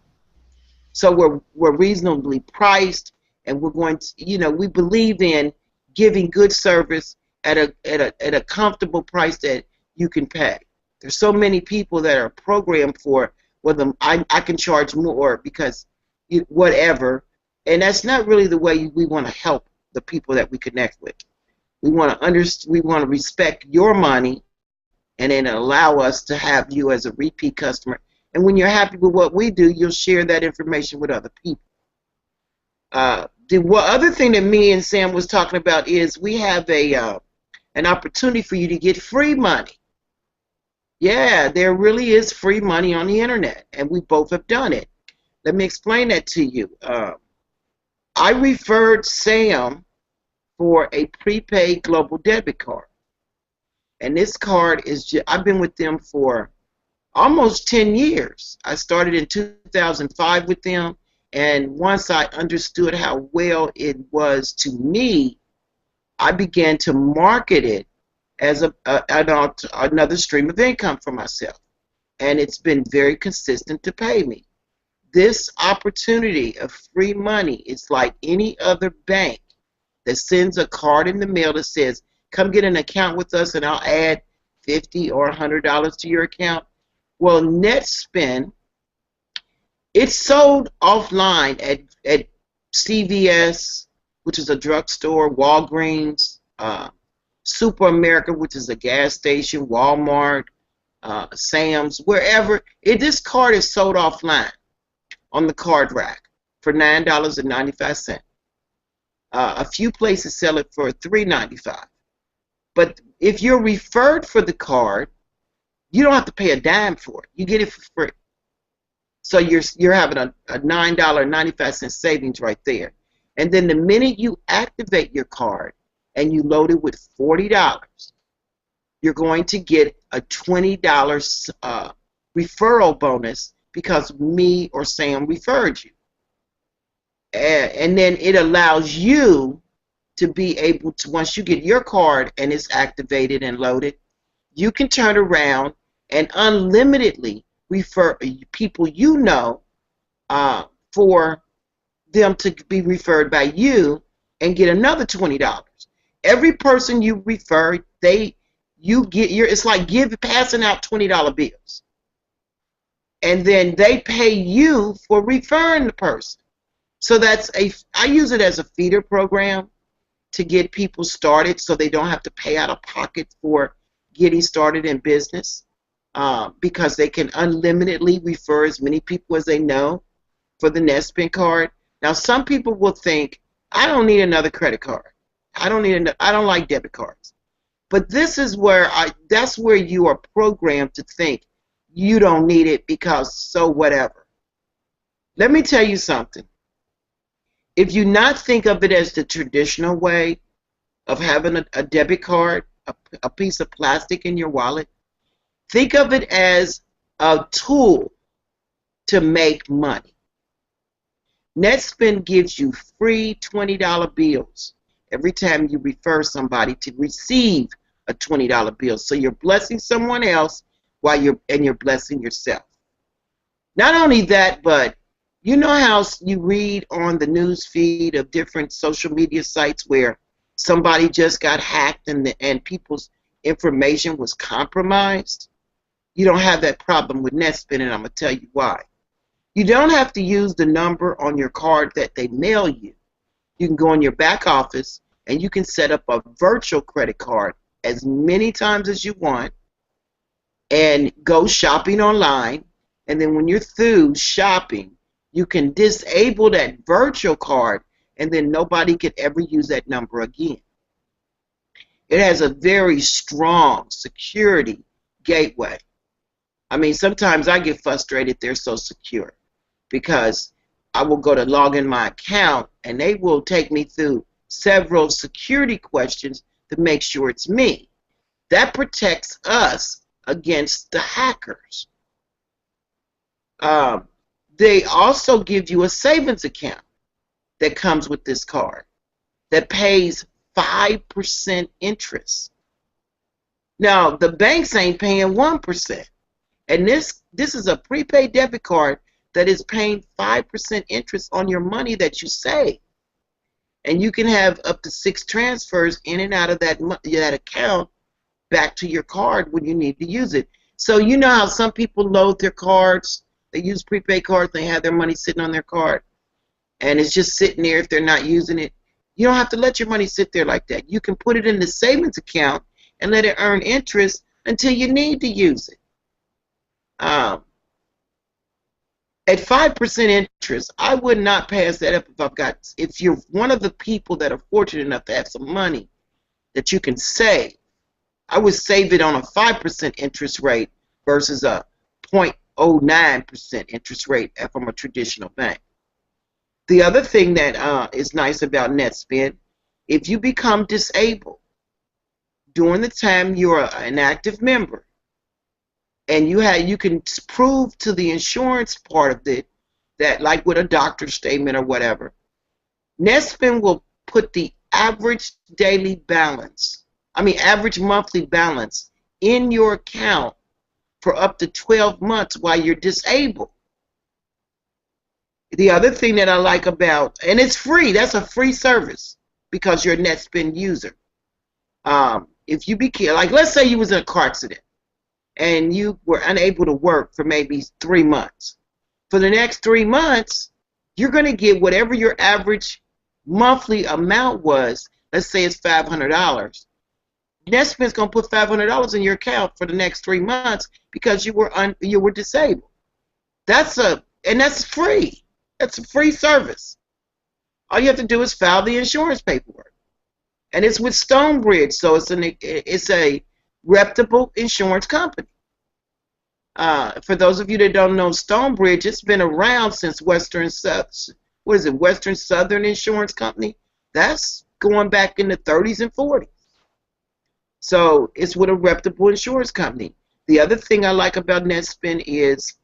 so we're reasonably priced, and we're going to, we believe in giving good service at a comfortable price that you can pay. There's so many people that are programmed for whether I can charge more because whatever, and that's not really the way we want to help the people that we connect with. We want to respect your money, and then allow us to have you as a repeat customer. And when you're happy with what we do, you'll share that information with other people. The other thing that me and Sam was talking about is we have an opportunity for you to get free money. Yeah, there really is free money on the internet, and we both have done it. Let me explain that to you. I referred Sam for a prepaid global debit card. And this card is, I've been with them for almost 10 years. I started in 2005 with them, and once I understood how well it was to me, I began to market it as another stream of income for myself. And it's been very consistent to pay me. This opportunity of free money is like any other bank that sends a card in the mail that says, come get an account with us and I'll add $50 or $100 to your account. Well, NetSpend, it's sold offline at CVS, which is a drugstore, Walgreens, Super America, which is a gas station, Walmart, Sam's, wherever. This card is sold offline on the card rack for $9.95. A few places sell it for $3.95. But if you're referred for the card, you don't have to pay a dime for it. You get it for free. So you're having a $9.95 savings right there. And then the minute you activate your card and you load it with $40, you're going to get a $20 referral bonus because me or Sam referred you. And then it allows you to be able to, once you get your card and it's activated and loaded, you can turn around and unlimitedly refer people you know for them to be referred by you and get another $20. Every person you refer, it's like passing out $20 bills. And then they pay you for referring the person. So I use it as a feeder program to get people started so they don't have to pay out of pocket for getting started in business, because they can unlimitedly refer as many people as they know for the Netspend card. Now, some people will think, I don't need another credit card. I don't like debit cards. But this is where that's where you are programmed to think you don't need it because so whatever. Let me tell you something. If you not think of it as the traditional way of having a debit card, a piece of plastic in your wallet, think of it as a tool to make money. Netspend gives you free $20 bills every time you refer somebody to receive a $20 bill. So you're blessing someone else while you're blessing yourself. Not only that, but you know how you read on the news feed of different social media sites where somebody just got hacked and people's information was compromised? You don't have that problem with Netspend, and I'm going to tell you why. You don't have to use the number on your card that they mail you. You can go in your back office and you can set up a virtual credit card as many times as you want and go shopping online. And then when you're through shopping, you can disable that virtual card, and then nobody could ever use that number again. It has a very strong security gateway. I mean, sometimes I get frustrated they're so secure because I will go to log in my account and they will take me through several security questions to make sure it's me. That protects us against the hackers. They also give you a savings account that comes with this card that pays 5% interest. Now, the banks ain't paying 1%. And this is a prepaid debit card that is paying 5% interest on your money that you save. And you can have up to 6 transfers in and out of that account back to your card when you need to use it. So you know how some people load their cards, they use prepaid cards, they have their money sitting on their card, and it's just sitting there if they're not using it. You don't have to let your money sit there like that. You can put it in the savings account and let it earn interest until you need to use it. At 5% interest, I would not pass that up if you're one of the people that are fortunate enough to have some money that you can save. I would save it on a 5% interest rate versus a 0.09% interest rate from a traditional bank. The other thing that is nice about Netspend, if you become disabled during the time you're an active member, and you can prove to the insurance part of it that, like with a doctor's statement or whatever, Netspend will put the average monthly balance in your account for up to 12 months while you're disabled. The other thing that I like about, and it's free, that's a free service because you're a Netspend user. If you like, let's say you was in a car accident and you were unable to work for maybe 3 months. For the next 3 months, you're going to get whatever your average monthly amount was. Let's say it's $500. Netspend's going to put $500 in your account for the next 3 months because you were disabled. And that's free. That's a free service. All you have to do is file the insurance paperwork, and it's with Stonebridge, so it's a reputable insurance company. For those of you that don't know Stonebridge, it's been around since Western what is it, Western Southern Insurance Company. That's going back in the 30s and 40s. So it's with a reputable insurance company. The other thing I like about Netspend is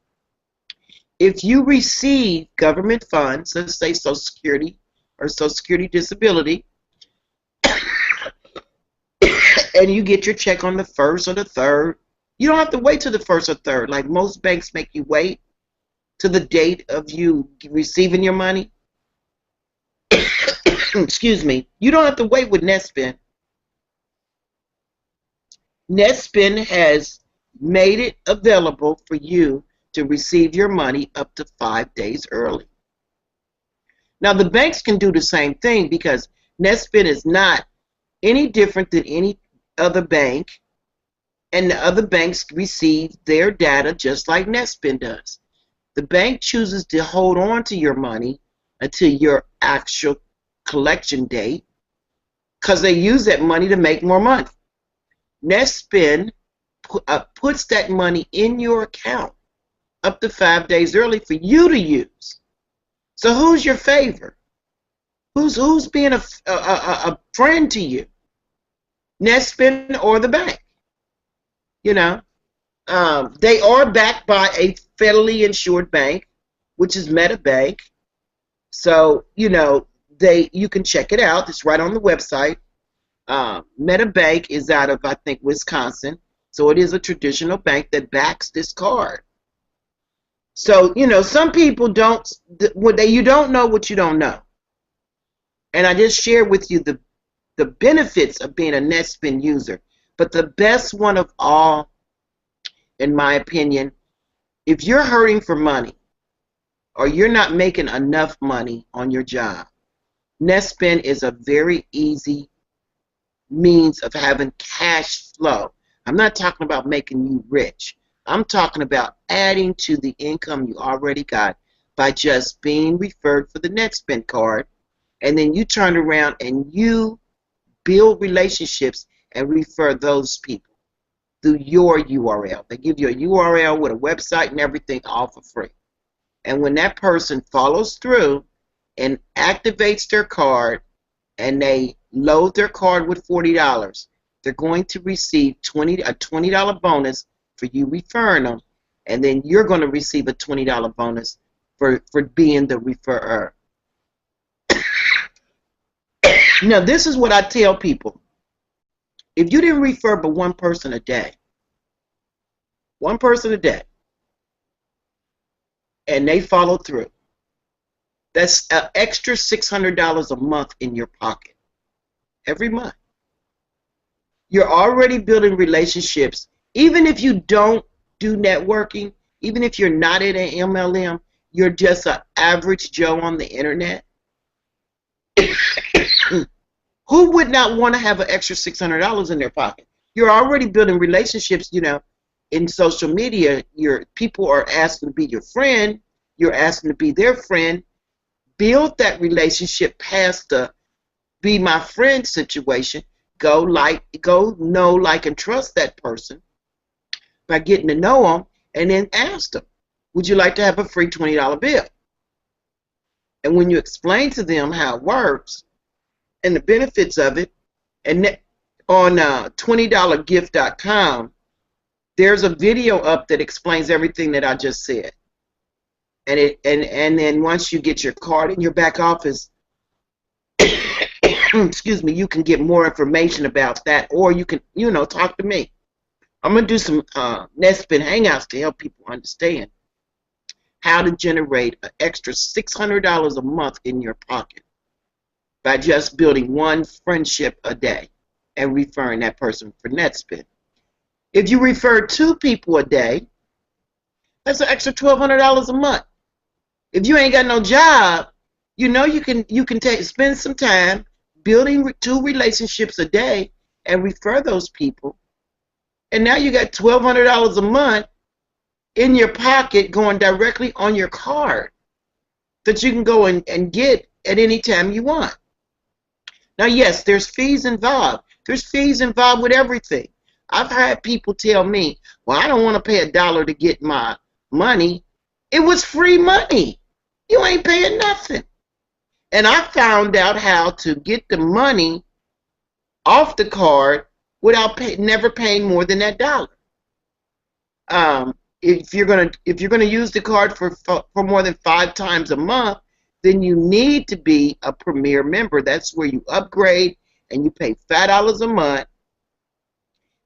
if you receive government funds, let's say Social Security or Social Security Disability, and you get your check on the 1st or the 3rd, you don't have to wait till the 1st or 3rd. Like most banks make you wait to the date of you receiving your money. Excuse me. You don't have to wait with Netspend. Netspend has made it available for you to receive your money up to 5 days early. Now the banks can do the same thing because Netspend is not any different than any other bank, and the other banks receive their data just like Netspend does. The bank chooses to hold on to your money until your actual collection date because they use that money to make more money. Netspend puts that money in your account up to 5 days early for you to use. So who's your favorite? Who's being a friend to you? Netspend or the bank? You know, they are backed by a federally insured bank, which is MetaBank. So you know you can check it out. It's right on the website. MetaBank is out of, I think, Wisconsin. So it is a traditional bank that backs this card. So, you know, some people you don't know what you don't know. And I just shared with you the benefits of being a Netspend user. But the best one of all, in my opinion, if you're hurting for money or you're not making enough money on your job, Netspend is a very easy means of having cash flow. I'm not talking about making you rich. I'm talking about adding to the income you already got by just being referred for the Netspend card, and then you turn around and you build relationships and refer those people through your URL. They give you a URL with a website and everything, all for free. And when that person follows through and activates their card and they load their card with $40, they're going to receive a $20 bonus for you referring them, and then you're going to receive a $20 bonus for being the referrer. Now, this is what I tell people. If you didn't refer but one person a day, and they follow through, that's an extra $600 a month in your pocket every month. You're already building relationships. Even if you don't do networking, even if you're not in an MLM, you're just an average Joe on the internet. Who would not want to have an extra $600 in their pocket? You're already building relationships, you know, in social media. Your people are asking to be your friend. You're asking to be their friend. Build that relationship past the be my friend situation. Go know, like, and trust that person by getting to know them, and then ask them, would you like to have a free $20 bill? And when you explain to them how it works and the benefits of it, and on $20gift.com, there's a video up that explains everything that I just said. And then once you get your card in your back office, excuse me, you can get more information about that, or you can, you know, talk to me. I'm going to do some Netspend Hangouts to help people understand how to generate an extra $600 a month in your pocket by just building one friendship a day and referring that person for Netspend. If you refer 2 people a day, that's an extra $1,200 a month. If you ain't got no job, you know you can spend some time building 2 relationships a day and refer those people. And now you got $1,200 a month in your pocket going directly on your card that you can go and get at any time you want. Now, yes, there's fees involved. There's fees involved with everything. I've had people tell me, well, I don't want to pay $1 to get my money. It was free money. You ain't paying nothing. And I found out how to get the money off the card without never paying more than that dollar. If you're gonna use the card for more than 5 times a month, then you need to be a Premier member. That's where you upgrade and you pay $5 a month,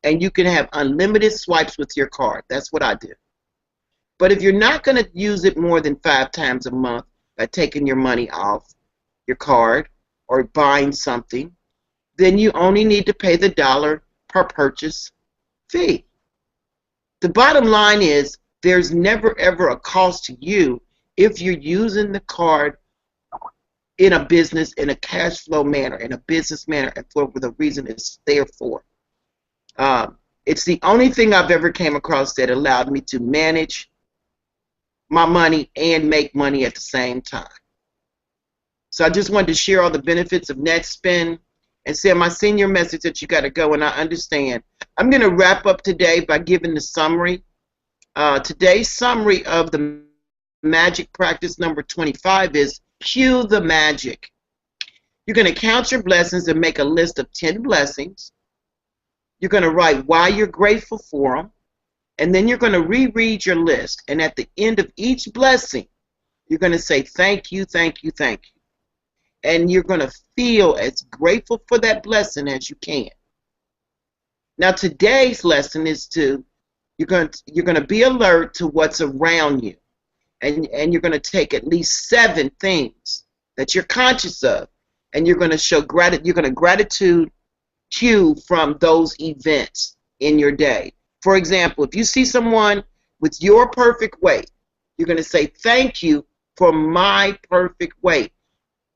and you can have unlimited swipes with your card. That's what I do. But if you're not going to use it more than 5 times a month by taking your money off your card or buying something, then you only need to pay the dollar per purchase fee. The bottom line is there's never ever a cost to you if you're using the card in a business, in a cash flow manner, in a business manner, and for the reason it's there for. It's the only thing I've ever came across that allowed me to manage my money and make money at the same time. So I just wanted to share all the benefits of NetSpend and say my senior message that you got to go, and I understand. I'm going to wrap up today by giving the summary. Today's summary of the magic practice number 25 is cue the magic. You're going to count your blessings and make a list of 10 blessings. You're going to write why you're grateful for them. And then you're going to reread your list. And at the end of each blessing, you're going to say thank you, thank you, thank you. And you're going to feel as grateful for that blessing as you can. Now today's lesson is you're going to be alert to what's around you. And you're going to take at least 7 things that you're conscious of, and you're going to show gratitude. You're going to gratitude cue from those events in your day. For example, if you see someone with your perfect weight, you're going to say thank you for my perfect weight,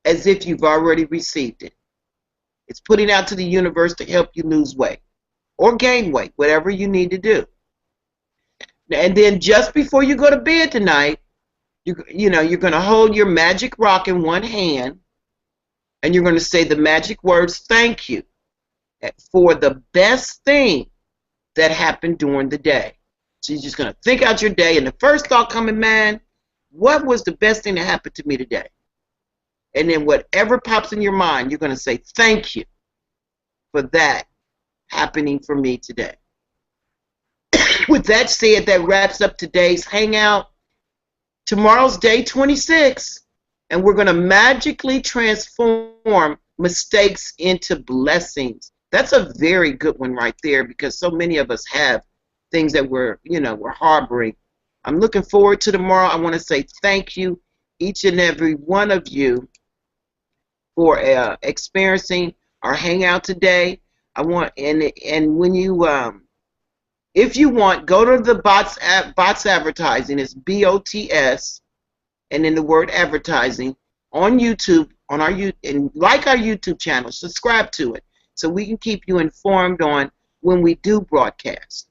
as if you've already received it. It's putting out to the universe to help you lose weight or gain weight, whatever you need to do. And then just before you go to bed tonight, you're going to hold your magic rock in one hand, and you're going to say the magic words, thank you, for the best thing that happened during the day. So you're just going to think out your day, and the first thought coming, man, what was the best thing that happened to me today? And then whatever pops in your mind, you're going to say thank you for that happening for me today. With that said, that wraps up today's hangout. Tomorrow's day 26, and we're going to magically transform mistakes into blessings. That's a very good one right there, because so many of us have things that we're harboring. I'm looking forward to tomorrow. I want to say thank you, each and every one of you, for experiencing our hangout today. And when you if you want, go to the bots advertising. It's BOTS, and then the word advertising on YouTube, and like our YouTube channel. Subscribe to it so we can keep you informed on when we do broadcast.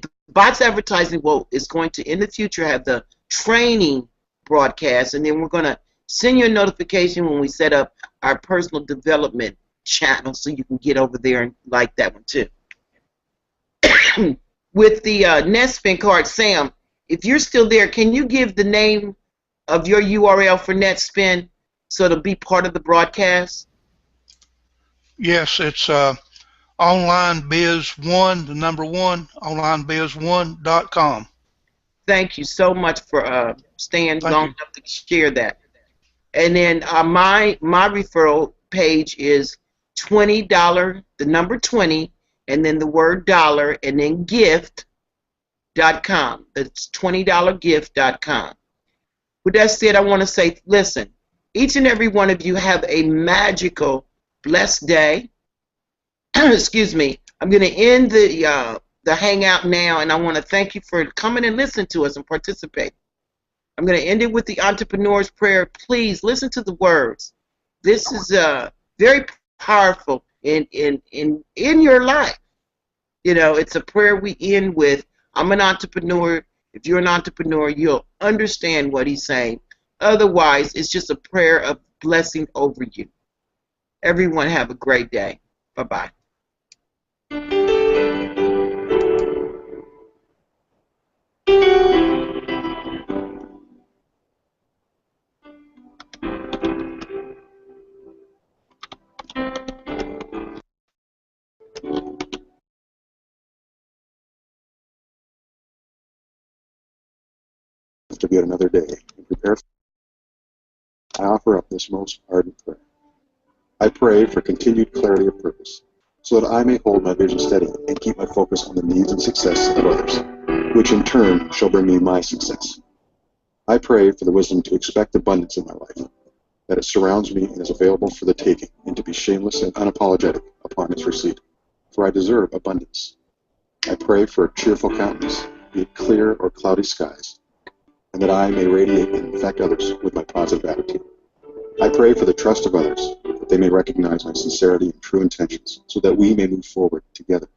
The bots advertising is going to in the future have the training broadcast, and then we're going to send you a notification when we set up our personal development channel, so you can get over there and like that one too. With the NetSpend card, Sam, if you're still there, can you give the name of your URL for NetSpend so it'll be part of the broadcast? Yes, it's onlinebiz1, the number 1, onlinebiz1.com. Thank you so much for staying long enough to share that. And then my referral page is $20, the number 20, and then the word dollar, and then gift.com. That's $20gift.com. With that said, I want to say, listen, each and every one of you have a magical, blessed day. Excuse me. I'm going to end the hangout now, and I want to thank you for coming and listening to us and participating. I'm going to end it with the entrepreneur's prayer. Please listen to the words. This is very powerful in your life. It's a prayer we end with. I'm an entrepreneur. If you're an entrepreneur, you'll understand what he's saying. Otherwise, it's just a prayer of blessing over you. Everyone have a great day. Bye-bye. of yet another day and prepare for I offer up this most ardent prayer. I pray for continued clarity of purpose, so that I may hold my vision steady and keep my focus on the needs and success of others, which in turn shall bring me my success. I pray for the wisdom to expect abundance in my life, that it surrounds me and is available for the taking, and to be shameless and unapologetic upon its receipt, for I deserve abundance. I pray for a cheerful countenance, be it clear or cloudy skies, and that I may radiate and affect others with my positive attitude. I pray for the trust of others, that they may recognize my sincerity and true intentions, so that we may move forward together.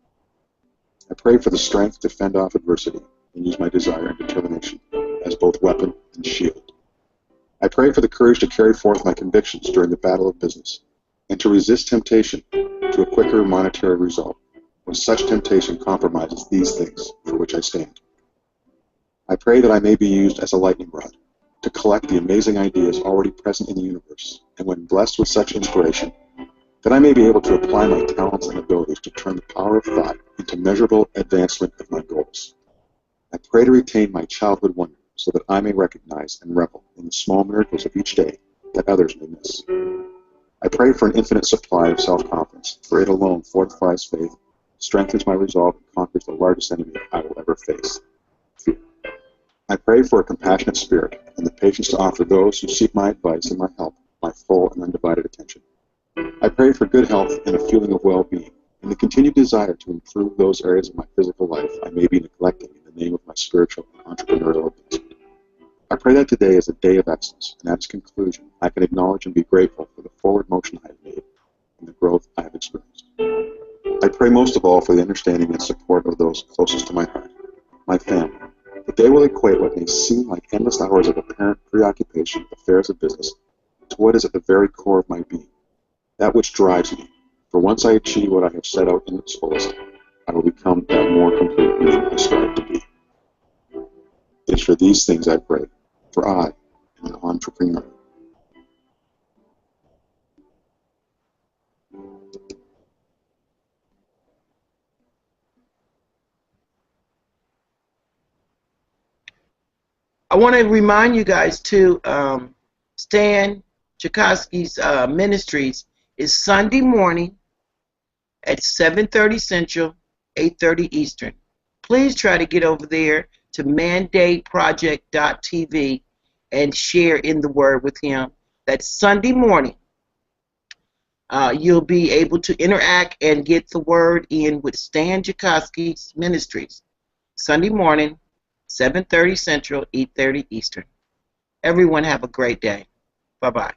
I pray for the strength to fend off adversity and use my desire and determination as both weapon and shield. I pray for the courage to carry forth my convictions during the battle of business, and to resist temptation to a quicker monetary result when such temptation compromises these things for which I stand. I pray that I may be used as a lightning rod to collect the amazing ideas already present in the universe, and when blessed with such inspiration, that I may be able to apply my talents and abilities to turn the power of thought into measurable advancement of my goals. I pray to retain my childhood wonder so that I may recognize and revel in the small miracles of each day that others may miss. I pray for an infinite supply of self-confidence, for it alone fortifies faith, strengthens my resolve, and conquers the largest enemy I will ever face, fear. I pray for a compassionate spirit and the patience to offer those who seek my advice and my help my full and undivided attention. I pray for good health and a feeling of well-being, and the continued desire to improve those areas of my physical life I may be neglecting in the name of my spiritual and entrepreneurial advancement. I pray that today is a day of excellence, and at its conclusion, I can acknowledge and be grateful for the forward motion I have made and the growth I have experienced. I pray most of all for the understanding and support of those closest to my heart, my family, that they will equate what may seem like endless hours of apparent preoccupation with affairs of business to what is at the very core of my being, that which drives me. For once I achieve what I have set out in its fullest, I will become that more complete being I strive to be. It is for these things I pray, for I am an entrepreneur. I want to remind you guys too, Stan Jackowski's Ministries is Sunday morning at 7:30 Central, 8:30 Eastern. Please try to get over there to mandateproject.tv and share in the word with him. That's Sunday morning. You'll be able to interact and get the word in with Stan Jackowski's Ministries. Sunday morning, 7:30 Central, 8:30 Eastern. Everyone have a great day. Bye-bye.